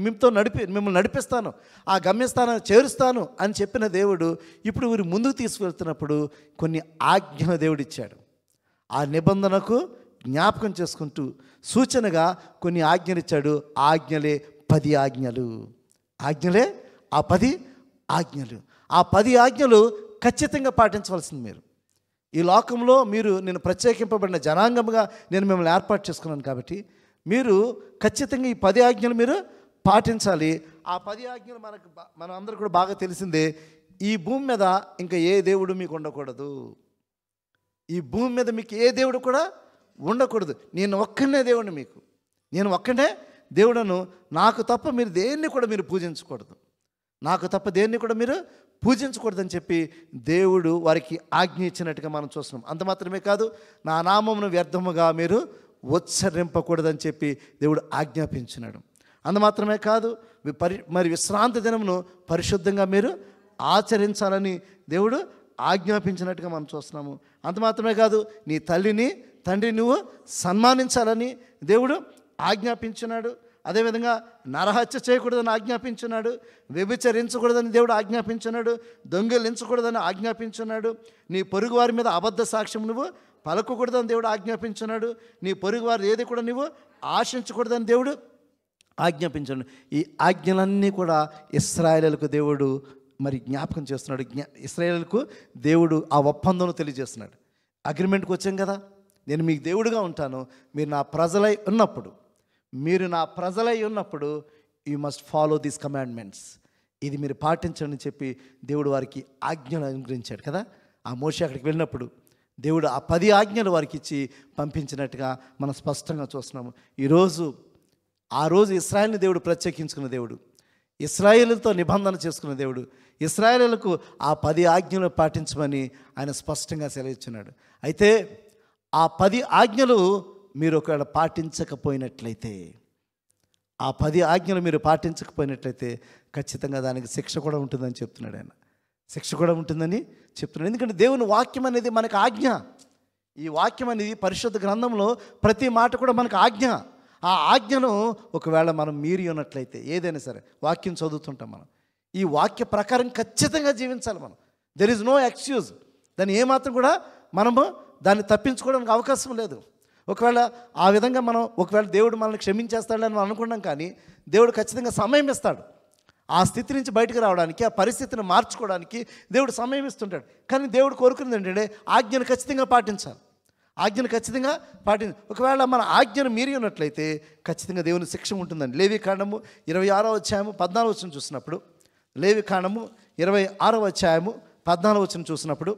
A: మిమ్మల్ని నడిపిస్తాను, ఆ గమ్యస్థానాన్ని చేరుస్తాను అని చెప్పిన దేవుడు ఇప్పుడు వీరు ముందుకు తీసుకువెళ్తున్నప్పుడు కొన్ని ఆజ్ఞలు దేవుడు ఇచ్చాడు. ఆ నిబంధనకు జ్ఞాపకం చేసుకుంటూ సూచనగా కొన్ని ఆజ్ఞలు ఇచ్చాడు. ఆజ్ఞలే 10 ఆజ్ఞలు. ఆజ్ఞలే ఆ 10 ఆజ్ఞలు. ఆ 10 ఆజ్ఞలు ఖచ్చితంగా పాటించవలసింది. మీరు ఈ లోకంలో నేను ప్రత్యేకింపబడిన జనాంగముగా నేను మిమ్మల్ని ఏర్పాటు చేసుకున్నాను కాబట్టి మీరు ఖచ్చితంగా ఈ 10 ఆజ్ఞలు మీరు పాటించాలి. ఆ 10 ఆజ్ఞలు మనం అందరూ కూడా బాగా తెలిసిందే. ఈ భూమి మీద ఇంకా ఏ దేవుడు మీకు ఉండకూడదు. ఈ భూమి మీద మీకు ఏ దేవుడు కూడా ఉండకూడదు. నేను ఒక్కనే దేవుడిని, నేను ఒక్కనే దేవుడను. నాకు తప్ప మీరు దేన్ని కూడా మీరు పూజించకూడదు. నాకు తప్ప దేన్ని కూడా మీరు పూజించకూడదని చెప్పి దేవుడు వారికి ఆజ్ఞ ఇచ్చినట్టుగా మనం చూస్తున్నాం. అంత మాత్రమే కాదు, నా నామమును వ్యర్థముగా మీరు ఉచ్చరింపకూడదని చెప్పి దేవుడు ఆజ్ఞాపించినాడు. అంత మాత్రమే కాదు, మరి విశ్రాంతి దినమును పరిశుద్ధంగా మీరు ఆచరించాలని దేవుడు ఆజ్ఞాపించినట్టుగా మనం చూస్తున్నాము. అంత మాత్రమే కాదు, నీ తల్లిని తండ్రి నువ్వు సన్మానించాలని దేవుడు ఆజ్ఞాపించున్నాడు. అదేవిధంగా నరహత్య చేయకూడదని ఆజ్ఞాపించున్నాడు, వ్యభిచరించకూడదని దేవుడు ఆజ్ఞాపించున్నాడు, దొంగిలించకూడదని ఆజ్ఞాపించున్నాడు, నీ పొరుగు వారి మీద అబద్ధ సాక్ష్యం నువ్వు పలకకూడదని దేవుడు ఆజ్ఞాపించున్నాడు, నీ పొరుగు వారు ఏది కూడా నువ్వు ఆశించకూడదని దేవుడు ఆజ్ఞాపించాడు. ఈ ఆజ్ఞలన్నీ కూడా ఇశ్రాయేలుకు దేవుడు మరి జ్ఞాపకం చేస్తున్నాడు. ఇశ్రాయేలుకు దేవుడు ఆ ఒప్పందం తెలియజేస్తున్నాడు. అగ్రిమెంట్కి వచ్చాం కదా, నేను మీకు దేవుడుగా ఉంటాను, మీరు నా ప్రజలై ఉన్నప్పుడు you must follow these commandments, ఇది మీరు పాటించండి చెప్పి దేవుడు వారికి ఆజ్ఞలు అనుగ్రహించాడు కదా. ఆ మోషే అక్కడికి వెళ్ళినప్పుడు దేవుడు ఆ 10 ఆజ్ఞలు వారికి ఇచ్చి పంపించినట్టుగా మనం స్పష్టంగా చూస్తున్నాము. ఆ రోజు ఇశ్రాయేలుని దేవుడు ప్రత్యేకించుకున్న దేవుడు, ఇశ్రాయేలుతో నిబంధన చేసుకున్న దేవుడు, ఇశ్రాయేలులకు ఆ 10 ఆజ్ఞలు పాటించమని ఆయన స్పష్టంగా సెలవిచ్చున్నాడు. అయితే ఆ 10 ఆజ్ఞలు మీరు ఒకవేళ పాటించకపోయినట్లయితే, ఆ 10 ఆజ్ఞలు మీరు పాటించకపోయినట్లయితే ఖచ్చితంగా దానికి శిక్ష కూడా ఉంటుందని చెప్తున్నాడు ఆయన. శిక్ష కూడా ఉంటుందని చెప్తున్నాడు. ఎందుకంటే దేవుని వాక్యం అనేది మనకు ఆజ్ఞ. ఈ వాక్యం అనేది పరిశుద్ధ గ్రంథంలో ప్రతి మాట కూడా మనకు ఆజ్ఞ. ఆ ఆజ్ఞను ఒకవేళ మనం మీరి ఉన్నట్లయితే, ఏదైనా సరే వాక్యం చదువుతుంటాం మనం, ఈ వాక్య ప్రకారం ఖచ్చితంగా జీవించాలి మనం. There is no excuse. దాన్ని ఏమాత్రం కూడా మనము దాన్ని తప్పించుకోవడానికి అవకాశం లేదు. ఒకవేళ ఆ విధంగా ఒకవేళ దేవుడు మనల్ని క్షమించేస్తాడని మనం అనుకున్నాం, కానీ దేవుడు ఖచ్చితంగా సమయం ఇస్తాడు. ఆ స్థితి నుంచి బయటకు రావడానికి, ఆ పరిస్థితిని మార్చుకోవడానికి దేవుడు సమయం ఇస్తుంటాడు. కానీ దేవుడు కోరుకున్నది ఏంటంటే ఆజ్ఞను ఖచ్చితంగా పాటించాలి. ఒకవేళ మన ఆజ్ఞను మీరి ఉన్నట్లయితే ఖచ్చితంగా దేవుని శిక్ష ఉంటుందండి. లేవికాండము 26వ అధ్యాయము 14వ వచనం చూసినప్పుడు, లేవికాండము 26వ అధ్యాయము 14వ వచనం చూసినప్పుడు,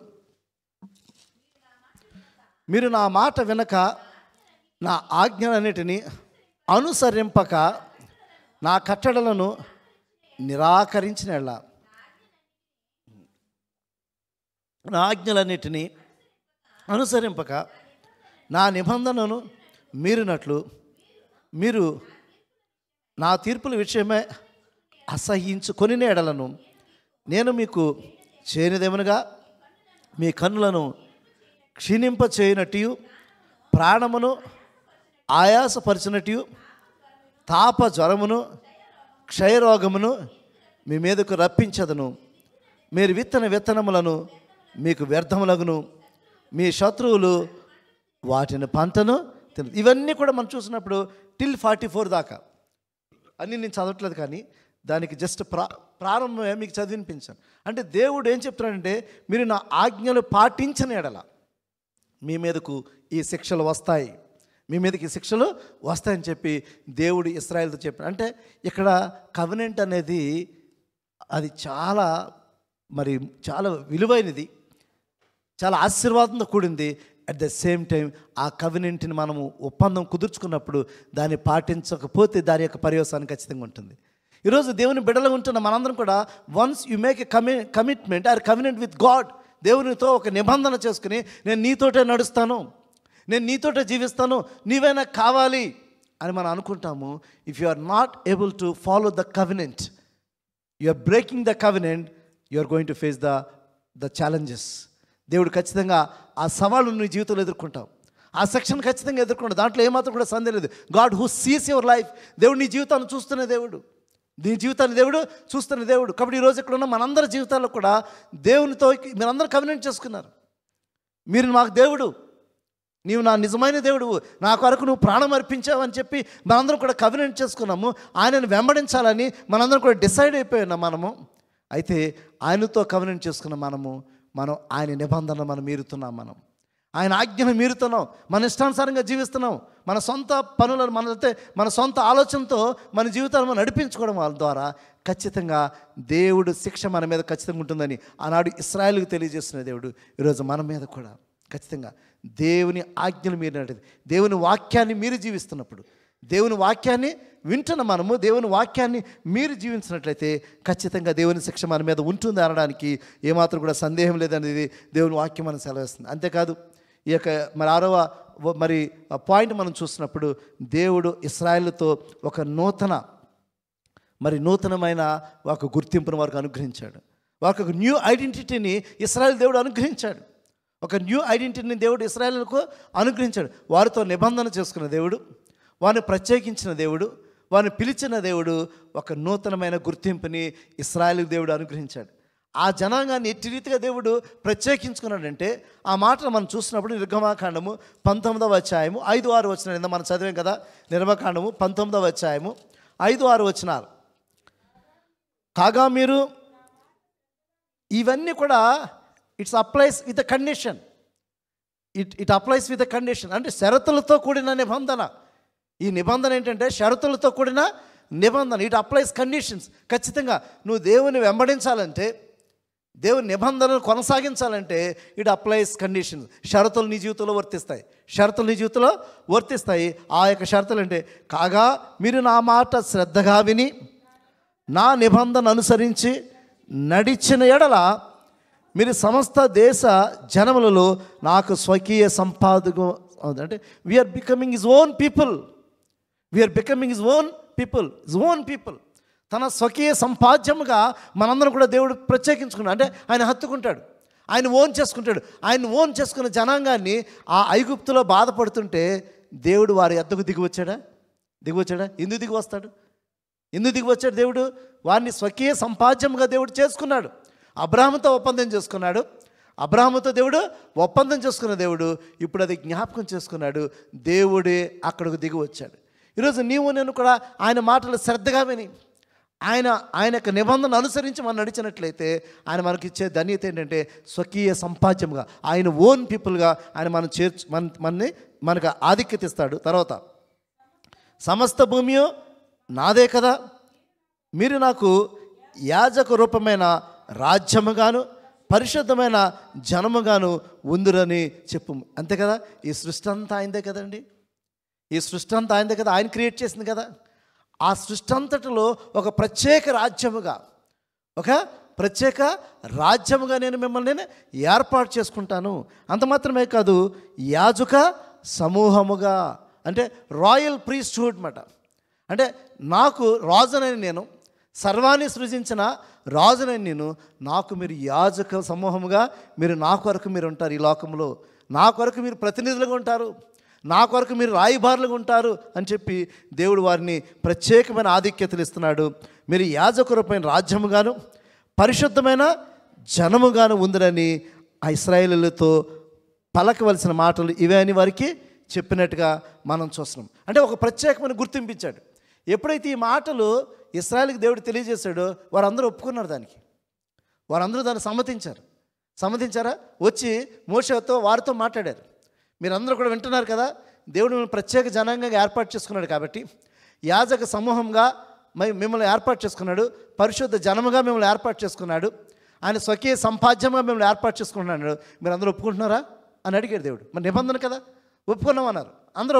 A: మీరు నా మాట వినక నా ఆజ్ఞలన్నిటినీ అనుసరింపక నా కట్టడలను నిరాకరించిన ఎడల, నా ఆజ్ఞలన్నిటినీ అనుసరింపక నా నిబంధనను మీరినట్లు మీరు నా తీర్పుల విషయమే అసహించుకొని ఎడలను నేను మీకు చేయనిదేమనగా మీ కన్నులను క్షీణింప చేయనట్టు, ప్రాణమును ఆయాసపరిచినట్టు, తాప జ్వరమును క్షయరోగమును మీ మీదకు రప్పించదను. మీరు విత్తనములను మీకు వ్యర్థములగును, మీ శత్రువులు వాటిని పంటను తిన. ఇవన్నీ కూడా మనం చూసినప్పుడు టిల్ 44 దాకా అన్నీ నేను చదవట్లేదు, కానీ దానికి జస్ట్ ప్రారంభమే మీకు చదివినిపించాను. అంటే దేవుడు ఏం చెప్తున్నాడంటే, మీరు నా ఆజ్ఞలు పాటించిన ఎడల మీ మీదకు ఈ శిక్షలు వస్తాయి, వస్తాయని చెప్పి దేవుడు ఇశ్రాయేలుతో చెప్పాడు. అంటే ఇక్కడ కవెనెంట్ అనేది అది చాలా విలువైనది, చాలా ఆశీర్వాదంతో కూడింది. అట్ ద సేమ్ టైం ఆ కవెనెంట్ని మనము ఒప్పందం కుదుర్చుకున్నప్పుడు దాన్ని పాటించకపోతే దాని యొక్క పర్యవసానం ఖచ్చితంగా ఉంటుంది. ఈరోజు దేవుని బిడ్డలుగా ఉంటున్న మనందరం కూడా once you make a commitment or covenant with God, దేవునితో ఒక నిబంధన చేసుకుని నేను నీతోటే నడుస్తాను, నేను నీతోటే జీవిస్తాను, నీవైనా కావాలి అని మనం అనుకుంటాము. If you are not able to follow the covenant, you are breaking the covenant, you are going to face the challenges. దేవుడు ఖచ్చితంగా ఆ సవాళ్ళను నీ జీవితంలో ఎదుర్కొంటావు, ఆ సెక్షన్ ఖచ్చితంగా ఎదుర్కొంటావు. దాంట్లో ఏమాత్రం కూడా సందేహం లేదు. God who Cs your life, దేవుడు నీ జీవితాన్ని చూస్తున్న దేవుడు, చూస్తున్న దేవుడు. కాబట్టి ఈరోజు ఇక్కడ ఉన్న మనందరి జీవితాల్లో కూడా దేవునితో మీరందరూ కవెనెంట్ చేసుకున్నారు. మీరు మాకు దేవుడు, నీవు నా నిజమైన దేవుడు, నా కొరకు నువ్వు ప్రాణం అర్పించావని చెప్పి మనందరం కూడా కవెనెంట్ చేసుకున్నాము. ఆయనను వెంబడించాలని మనందరం కూడా డిసైడ్ అయిపోయినాం మనము. అయితే ఆయనతో కవెనెంట్ చేసుకున్న మనం ఆయన నిబంధన మీరుతున్నాం, ఆయన ఆజ్ఞను మీరుతున్నాం, మన ఇష్టానుసారంగా జీవిస్తున్నాం, మన సొంత పనులను మన సొంత ఆలోచనతో మన జీవితాలను నడిపించుకోవడం వాళ్ళ ద్వారా ఖచ్చితంగా దేవుడు శిక్ష మన మీద ఖచ్చితంగా ఉంటుందని ఆనాడు ఇశ్రాయేలుకు తెలియజేస్తున్న దేవుడు ఈరోజు మన మీద కూడా ఖచ్చితంగా దేవుని ఆజ్ఞలు మీరినట్టు, దేవుని వాక్యాన్ని మీరు జీవిస్తున్నప్పుడు, దేవుని వాక్యాన్ని వింటున్న దేవుని వాక్యాన్ని మీరు జీవించినట్లయితే ఖచ్చితంగా దేవుని శిక్ష మన మీద ఉంటుంది అనడానికి ఏమాత్రం కూడా సందేహం లేదనేది దేవుని వాక్యం మనం సెలవిస్తుంది. అంతేకాదు ఈ యొక్క 6వ పాయింట్ మనం చూసినప్పుడు దేవుడు ఇశ్రాయేలుతో ఒక నూతనమైన ఒక గుర్తింపును వారికి అనుగ్రహించాడు. వారికి ఒక న్యూ ఐడెంటిటీని ఇశ్రాయేలు దేవుడు అనుగ్రహించాడు. ఒక న్యూ ఐడెంటిటీని దేవుడు ఇశ్రాయేలుకు అనుగ్రహించాడు. వారితో నిబంధన చేసుకున్న దేవుడు, వారిని ప్రత్యేకించిన దేవుడు, వారిని పిలిచిన దేవుడు, ఒక నూతనమైన గుర్తింపుని ఇశ్రాయేలుకు దేవుడు అనుగ్రహించాడు. ఆ జనాంగాన్ని ఎట్టి రీతిగా దేవుడు ప్రత్యేకించుకున్నాడంటే ఆ మాటలు మనం చూసినప్పుడు నిర్గమాకాండము 19వ అధ్యాయము 5-6 వచనాలు ఇందా మనం చదివాం కదా. నిర్గమాకాండము 19వ అధ్యాయము 5-6 వచనాలు. కాగా మీరు ఇవన్నీ కూడా it's applies with the condition. It applies with the condition అంటే షరతులతో కూడిన నిబంధన. ఈ నిబంధన ఏంటంటే షరతులతో కూడిన నిబంధన. It applies conditions. ఖచ్చితంగా నువ్వు దేవుని వెంబడించాలంటే, దేవుని నిబంధనలు కొనసాగించాలంటే ఇట్ అప్లైస్ కండిషన్స్. షరతులు నీ జీవితంలో వర్తిస్తాయి. షరతులు నీ జీవితంలో వర్తిస్తాయి. ఆ యొక్క షరతులు అంటే, కాగా మీరు నా మాట శ్రద్ధగా విని నా నిబంధన అనుసరించి నడిచిన ఎడల మీరు సమస్త దేశ జనములలో నాకు స్వకీయ సంపాదక, అంటే we are becoming his own people. We are becoming his own people. His own people. తన స్వకీయ సంపాద్యముగా మనందరం కూడా దేవుడు ప్రత్యేకించుకున్నాడు. అంటే ఆయన హత్తుకుంటాడు, ఆయన ఓన్ చేసుకుంటాడు. ఆయన ఓన్ చేసుకున్న జనాంగాన్ని ఆ ఐగుప్తులో బాధపడుతుంటే దేవుడు వారి యొద్దకు దిగివచ్చాడా? ఎందుకు దిగి వస్తాడు? ఎందుకు దిగి వచ్చాడు దేవుడు? వారిని స్వకీయ సంపాద్యముగా దేవుడు చేసుకున్నాడు. అబ్రాహాముతో ఒప్పందం చేసుకున్నాడు. అబ్రాహాముతో దేవుడు ఒప్పందం చేసుకున్న దేవుడు ఇప్పుడు అది జ్ఞాపకం చేసుకున్నాడు. దేవుడే అక్కడికి దిగి వచ్చాడు. ఈరోజు నీవు నేను కూడా ఆయన మాటలు శ్రద్ధగా విని ఆయన యొక్క నిబంధన అనుసరించి మనం నడిచినట్లయితే ఆయన మనకిచ్చే ధన్యత ఏంటంటే స్వకీయ సంపాద్యముగా, ఆయన ఓన్ పీపుల్గా ఆయన మనకు ఆధిక్యత ఇస్తాడు. తర్వాత సమస్త భూమి నాదే కదా, మీరు నాకు యాజక రూపమైన రాజ్యముగాను పరిశుద్ధమైన జనముగాను ఉందురని చెప్పు. అంతే కదా, ఈ సృష్టి అంతా ఆయనదే కదండి. ఈ సృష్టి అంతా ఆయనదే కదా, ఆయన క్రియేట్ చేసింది కదా. ఆ సృష్టి అంతటిలో ఒక ప్రత్యేక రాజ్యముగా నేను మిమ్మల్ని ఏర్పాటు చేసుకుంటాను. అంత మాత్రమే కాదు, యాజక సమూహముగా, అంటే రాయల్ ప్రీస్ట్హుడ్ మాట. అంటే నాకు రాజునని నేను, సర్వాన్ని సృజించిన రాజునని నేను, నాకు మీరు యాజక సమూహముగా మీరు నా కొరకు మీరు ఉంటారు. ఈ లోకంలో నా కొరకు మీరు ప్రతినిధులుగా ఉంటారు, నా కొరకు మీరు రాయబారులుగా ఉంటారు అని చెప్పి దేవుడు వారిని ప్రత్యేకమైన ఆధిక్యతలు ఇస్తున్నాడు. మీరు యాజకురమైన రాజ్యముగాను పరిశుద్ధమైన జనముగాను ఉందని ఆ ఇశ్రాయేలులతో పలకవలసిన మాటలు ఇవే అని వారికి చెప్పినట్టుగా మనం చూస్తున్నాం. అంటే ఒక ప్రత్యేకమైన గుర్తింపించాడు. ఎప్పుడైతే ఈ మాటలు ఇశ్రాయేలుకి దేవుడు తెలియజేశాడో వారందరూ ఒప్పుకున్నారు. వారందరూ దాన్ని సమ్మతించారా? వచ్చి మోషేతో వారితో మాట్లాడారు. మీరందరూ కూడా వింటున్నారు కదా, దేవుడు మిమ్మల్ని ప్రత్యేక జనాంగంగా ఏర్పాటు చేసుకున్నాడు కాబట్టి, యాజక సమూహంగా మిమ్మల్ని ఏర్పాటు చేసుకున్నాడు, పరిశుద్ధ జనముగా మిమ్మల్ని ఏర్పాటు చేసుకున్నాడు, ఆయన స్వకీయ సంపాద్యంగా మిమ్మల్ని ఏర్పాటు చేసుకున్నాడు. మీరు అందరూ ఒప్పుకుంటున్నారా అని అడిగాడు దేవుడు. మరి నిబంధన కదా, ఒప్పుకున్నామన్నారు. అందరూ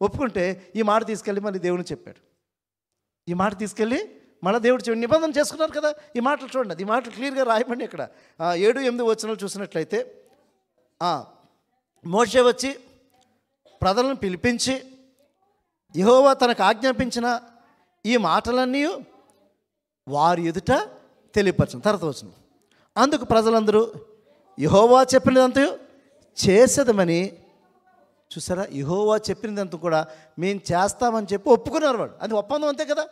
A: ఒప్పుకుంటే ఈ మాట తీసుకెళ్ళి మళ్ళీ దేవుని చెప్పాడు. ఈ మాట తీసుకెళ్ళి మళ్ళీ దేవుడు చెప్పి నిబంధన చేసుకున్నారు కదా. ఈ మాటలు చూడండి, ఈ మాటలు క్లియర్గా రాయబండి. ఇక్కడ 7-8 వచనాలు చూసినట్లయితే, మోషే వచ్చి ప్రజలను పిలిపించి యెహోవా తనకు ఆజ్ఞాపించిన ఈ మాటలన్నీ వారి ఎదుట తెలియపరచను. తర్వాత వచనం, అందుకు ప్రజలందరూ యెహోవా చెప్పినదంతా చేసేదమని. చూసారా, యెహోవా చెప్పినదంతా కూడా మేము చేస్తామని చెప్పి ఒప్పుకున్నారు. వాడు అది ఒప్పందం, అంతే కదా,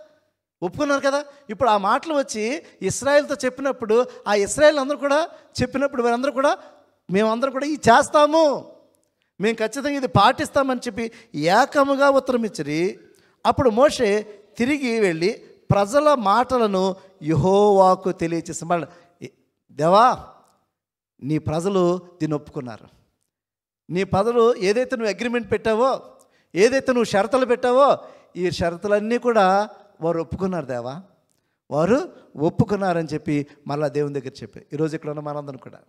A: ఒప్పుకున్నారు కదా. ఇప్పుడు ఆ మాటలు వచ్చి ఇశ్రాయేలుతో చెప్పినప్పుడు, ఆ ఇశ్రాయేలు అందరూ కూడా చెప్పినప్పుడు వారందరూ కూడా మేమందరం కూడా ఇది చేస్తాము, మేము ఖచ్చితంగా ఇది పాటిస్తామని చెప్పి ఏకముగా ఉత్తరం ఇచ్చిరి. అప్పుడు మోషే తిరిగి వెళ్ళి ప్రజల మాటలను యెహోవాకు తెలియచేసి, మళ్ళీ దేవా నీ ప్రజలు దీన్ని ఒప్పుకున్నారు, నీ ప్రజలు ఏదైతే నువ్వు అగ్రిమెంట్ పెట్టావో, ఏదైతే నువ్వు షరతులు పెట్టావో, ఈ షరతులన్నీ కూడా వారు ఒప్పుకున్నారు దేవా, వారు ఒప్పుకున్నారని చెప్పి మళ్ళీ దేవుని దగ్గర చెప్పి. ఈరోజు ఇక్కడ ఉన్న మనందరం కూడా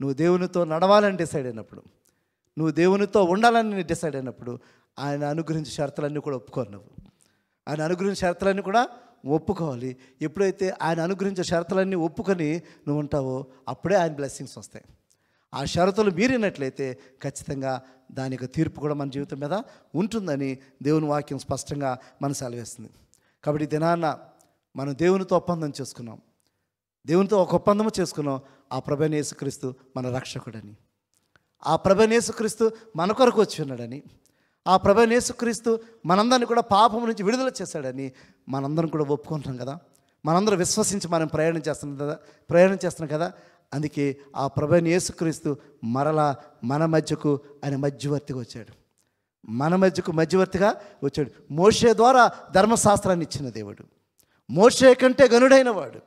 A: నువ్వు దేవునితో నడవాలని డిసైడ్ అయినప్పుడు, నువ్వు దేవునితో ఉండాలని డిసైడ్ అయినప్పుడు ఆయన అనుగ్రహించే షరతులన్నీ కూడా ఒప్పుకోరు. నువ్వు ఆయన అనుగ్రహించే షరతులన్నీ కూడా ఒప్పుకోవాలి. ఎప్పుడైతే ఆయన అనుగ్రహించే షరతులన్నీ ఒప్పుకొని నువ్వు ఉంటావో అప్పుడే ఆయన బ్లెస్సింగ్స్ వస్తాయి. ఆ షరతులు మీరినట్లయితే ఖచ్చితంగా దాని యొక్క తీర్పు కూడా మన జీవితం మీద ఉంటుందని దేవుని వాక్యం స్పష్టంగా మన సెలవిస్తుంది. కాబట్టి దినాన్న మనం దేవునితో ఒప్పందం చేసుకున్నాం, దేవునితో ఒక ఒప్పందము చేసుకున్నాం, ఆ ప్రభువైన యేసుక్రీస్తు మన రక్షకుడని. ఆ ప్రభువైన యేసుక్రీస్తు మన కొరకు వచ్చి ఉన్నాడని, ఆ ప్రభువైన యేసుక్రీస్తు మనందరినీ కూడా పాపం నుంచి విడుదల చేశాడని మనందరం కూడా ఒప్పుకుంటున్నాం కదా. మనందరం విశ్వసించి మనం ప్రయాణం చేస్తున్నాం కదా. అందుకే ఆ ప్రభువైన యేసుక్రీస్తు మరలా మన మధ్యకు ఆయన మధ్యవర్తిగా వచ్చాడు. మన మధ్యకు మధ్యవర్తిగా వచ్చాడు. మోషే ద్వారా ధర్మశాస్త్రాన్ని ఇచ్చిన దేవుడు, మోషే కంటే గనుడైన వాడు,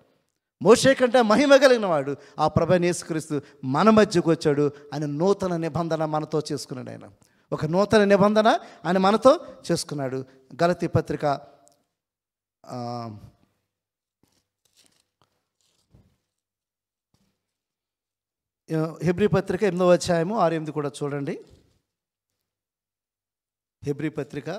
A: మోషే కంటే మహిమ కలిగిన వాడు ఆ ప్రభువైన యేసుక్రీస్తు మన మధ్యకు వచ్చాడు. ఆయన నూతన నిబంధన మనతో చేసుకున్నాడు. ఆయన ఒక నూతన నిబంధన ఆయన మనతో చేసుకున్నాడు. గలతీ పత్రిక హెబ్రీ పత్రిక 8వ అధ్యాయము 6-8 కూడా చూడండి. హెబ్రీ పత్రిక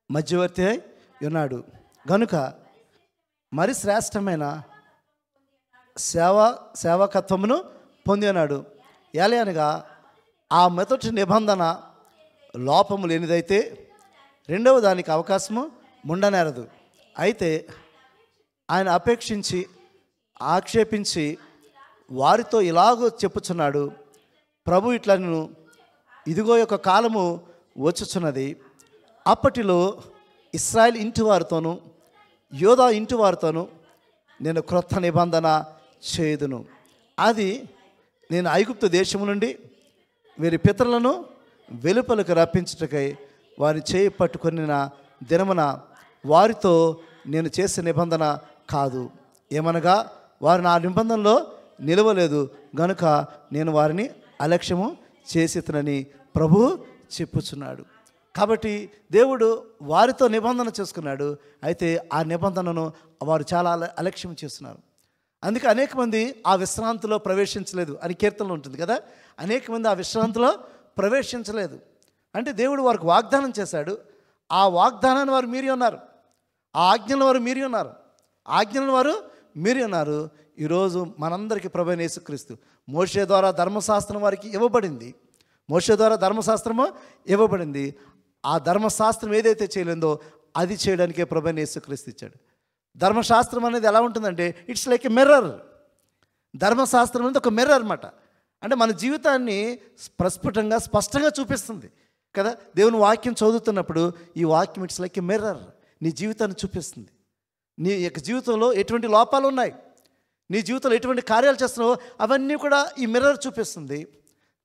A: మధ్యవర్తి అయి ఉన్నాడు గనుక మరి శ్రేష్టమైన సేవకత్వమును పొంది ఉన్నాడు. ఎలా అనగా ఆ మొదటి నిబంధన లోపము లేనిదైతే రెండవ దానికి అవకాశము ఉండనేరదు. అయితే ఆయన అపేక్షించి ఆక్షేపించి వారితో ఇలాగో చెప్పుచున్నాడు, ప్రభు ఇట్లను ఇదిగో యొక్క కాలము వచ్చుచున్నది, అప్పటిలో ఇశ్రాయేల్ ఇంటి వారితోనూ యోధా ఇంటి వారితోనూ నేను క్రొత్త నిబంధన చేయుదును. అది నేను ఐగుప్తు దేశము నుండి వీరి పితరులను వెలుపలకు రప్పించుటకై వారి చేయి పట్టుకొనిన దినమున వారితో నేను చేసే నిబంధన కాదు. ఏమనగా వారు నా నిబంధనలో నిలవలేదు గనుక నేను వారిని అలక్ష్యము చేసినని ప్రభువు చెప్పుచున్నాడు. కాబట్టి దేవుడు వారితో నిబంధన చేసుకున్నాడు. అయితే ఆ నిబంధనను వారు చాలా అలక్ష్యం చేస్తున్నారు. అందుకే అనేక మంది ఆ విశ్రాంతిలో ప్రవేశించలేదు అని కీర్తనలో ఉంటుంది కదా. అనేక మంది ఆ విశ్రాంతిలో ప్రవేశించలేదు. అంటే దేవుడు వారికి వాగ్దానం చేశాడు. ఆ వాగ్దానాన్ని వారు మీరి ఉన్నారు, ఆ ఆజ్ఞలను వారు మీరి ఉన్నారు, ఆజ్ఞలను వారు మీరి ఉన్నారు. ఈరోజు మనందరికీ ప్రభువైన యేసుక్రీస్తు మోషే ద్వారా ధర్మశాస్త్రం వారికి ఇవ్వబడింది. మోషే ద్వారా ధర్మశాస్త్రము ఇవ్వబడింది. ఆ ధర్మశాస్త్రం ఏదైతే చేయలేదో అది చేయడానికే ప్రభువైన యేసుక్రీస్తు ఇచ్చాడు. ధర్మశాస్త్రం అనేది ఎలా ఉంటుందంటే ఇట్స్ లైక్ ఎ మిర్రర్. ధర్మశాస్త్రం అనేది ఒక మిర్రర్ అన్నమాట. అంటే మన జీవితాన్ని ప్రస్ఫుటంగా స్పష్టంగా చూపిస్తుంది కదా. దేవుని వాక్యం చదువుతున్నప్పుడు ఈ వాక్యం ఇట్స్ లైక్ ఎ మిర్రర్, నీ జీవితాన్ని చూపిస్తుంది. నీ యొక్క జీవితంలో ఎటువంటి లోపాలు ఉన్నాయి, నీ జీవితంలో ఎటువంటి కార్యాలు చేస్తున్నావో అవన్నీ కూడా ఈ మిర్రర్ చూపిస్తుంది.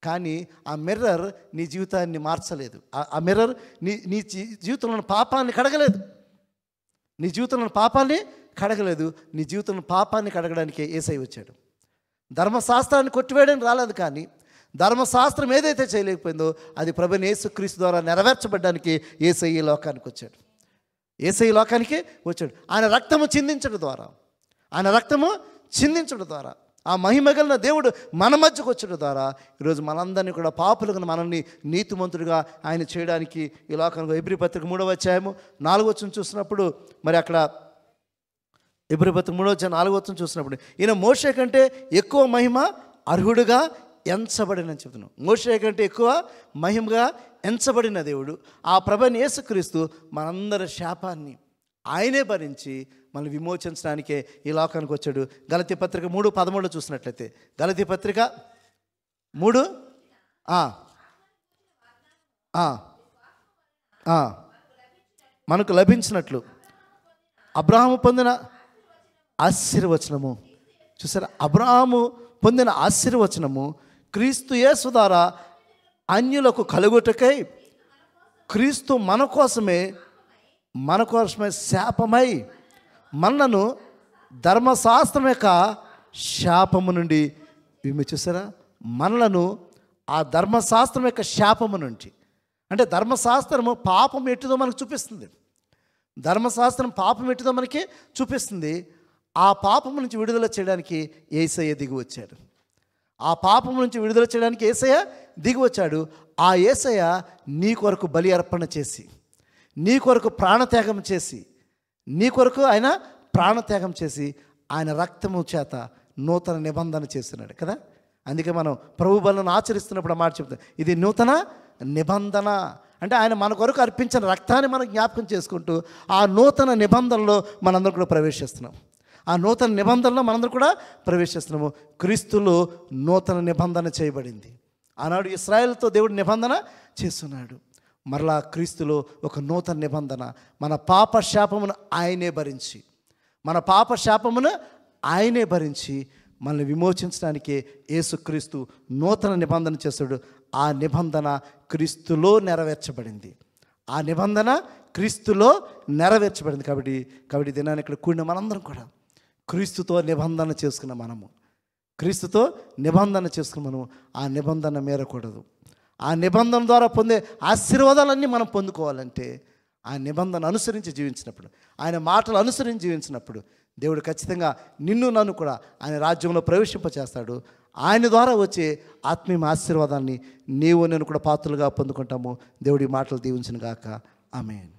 A: కానీ ఆ మిర్రర్ నీ జీవితాన్ని మార్చలేదు. ఆ మిర్రర్ నీ జీవితంలో పాపాన్ని కడగలేదు. నీ జీవితంలో పాపాన్ని కడగలేదు. నీ జీవితంలో పాపాన్ని కడగడానికే యేసయ్య వచ్చాడు. ధర్మశాస్త్రాన్ని కొట్టివేయడానికి రాలేదు, కానీ ధర్మశాస్త్రం ఏదైతే చేయలేకపోయిందో అది ప్రభువైన యేసుక్రీస్తు ద్వారా నెరవేర్చబడ్డానికి యేసయ్య ఈ లోకానికి వచ్చాడు. యేసయ్య ఈ లోకానికి వచ్చాడు. ఆయన రక్తము చిందించడం ద్వారా, ఆయన రక్తము చిందించడం ద్వారా, ఆ మహిమగలిగిన దేవుడు మన మధ్యకు వచ్చడం ద్వారా ఈరోజు మనందరినీ కూడా పాపులుగా మనల్ని నీతిమంతుడిగా ఆయన చేయడానికి ఈ లోకంలో హెబ్రీ పత్రిక 3వ అధ్యాయము 4వ వచనం చూసినప్పుడు, మరి అక్కడ హెబ్రీ పత్రిక 3వ అధ్యాయం 4వ వచనం చూసినప్పుడు ఈయన మోషే కంటే ఎక్కువ మహిమ అర్హుడుగా ఎంచబడినని చెప్తున్నాం. మోషే కంటే ఎక్కువ మహిమగా ఎంచబడిన దేవుడు ఆ ప్రభువైన యేసుక్రీస్తు మనందరి శాపాన్ని ఆయనే భరించి మనల్ని విమోచించడానికే ఈ లోకానికి వచ్చాడు. గలతీ పత్రిక 3:13 చూసినట్లయితే, గలతీ పత్రిక 3 మనకు లభించినట్లు అబ్రహాము పొందిన ఆశీర్వచనము. చూసారా, అబ్రహాము పొందిన ఆశీర్వచనము క్రీస్తు యేసు ద్వారా అన్యులకు కలుగుటకై క్రీస్తు మన కోసమే శాపమై మనలను ధర్మశాస్త్రం యొక్క శాపము నుండి చూసారా, మనలను ఆ ధర్మశాస్త్రం యొక్క శాపము నుండి, అంటే ధర్మశాస్త్రము పాపం ఎట్టుదో మనకు చూపిస్తుంది. ధర్మశాస్త్రం పాపం ఎట్టుదో మనకి చూపిస్తుంది. ఆ పాపం నుంచి విడుదల చేయడానికి యేసయ్య దిగి వచ్చాడు. ఆ పాపం నుంచి విడుదల చేయడానికి యేసయ్య దిగి వచ్చాడు. ఆ యేసయ్య నీ కొరకు బలి అర్పణ చేసి, నీ కొరకు ప్రాణత్యాగం చేసి, నీ కొరకు ఆయన ప్రాణత్యాగం చేసి ఆయన రక్తము చేత నూతన నిబంధన చేస్తున్నాడు కదా. అందుకే మనం ప్రభు బలను ఆచరిస్తున్నప్పుడు ఆ మాట చెప్తాం, ఇది నూతన నిబంధన. అంటే ఆయన మన కొరకు అర్పించిన రక్తాన్ని మనం జ్ఞాపకం చేసుకుంటూ ఆ నూతన నిబంధనలో మనందరం కూడా ప్రవేశిస్తున్నాం. ఆ నూతన నిబంధనలో మనందరం కూడా ప్రవేశిస్తున్నాము. క్రీస్తులో నూతన నిబంధన చేయబడింది. ఆనాడు ఇశ్రాయేలుతో దేవుడు నిబంధన చేస్తున్నాడు. మరలా క్రీస్తులో ఒక నూతన నిబంధన. మన పాప శాపమును ఆయనే భరించి, మన పాప శాపమును ఆయనే భరించి మనల్ని విమోచించడానికే యేసుక్రీస్తు నూతన నిబంధన చేస్తాడు. ఆ నిబంధన క్రీస్తులో నెరవేర్చబడింది. ఆ నిబంధన క్రీస్తులో నెరవేర్చబడింది. కాబట్టి దినాన్ని ఇక్కడ కూడిన మనందరం కూడా క్రీస్తుతో నిబంధన చేసుకున్న మనము, క్రీస్తుతో నిబంధన చేసుకున్న మనము ఆ నిబంధన మీరకూడదు. ఆ నిబంధన ద్వారా పొందే ఆశీర్వాదాలన్నీ మనం పొందుకోవాలంటే ఆ నిబంధన అనుసరించి జీవించినప్పుడు, ఆయన మాటలు అనుసరించి జీవించినప్పుడు దేవుడు ఖచ్చితంగా నిన్ను నన్ను కూడా ఆయన రాజ్యంలో ప్రవేశింపచేస్తాడు. ఆయన ద్వారా వచ్చే ఆత్మీయ ఆశీర్వాదాన్ని నీవు నేను కూడా పాత్రలుగా పొందుకుంటాము. దేవుడి మాటలు దీవించును గాక. ఆమేన్.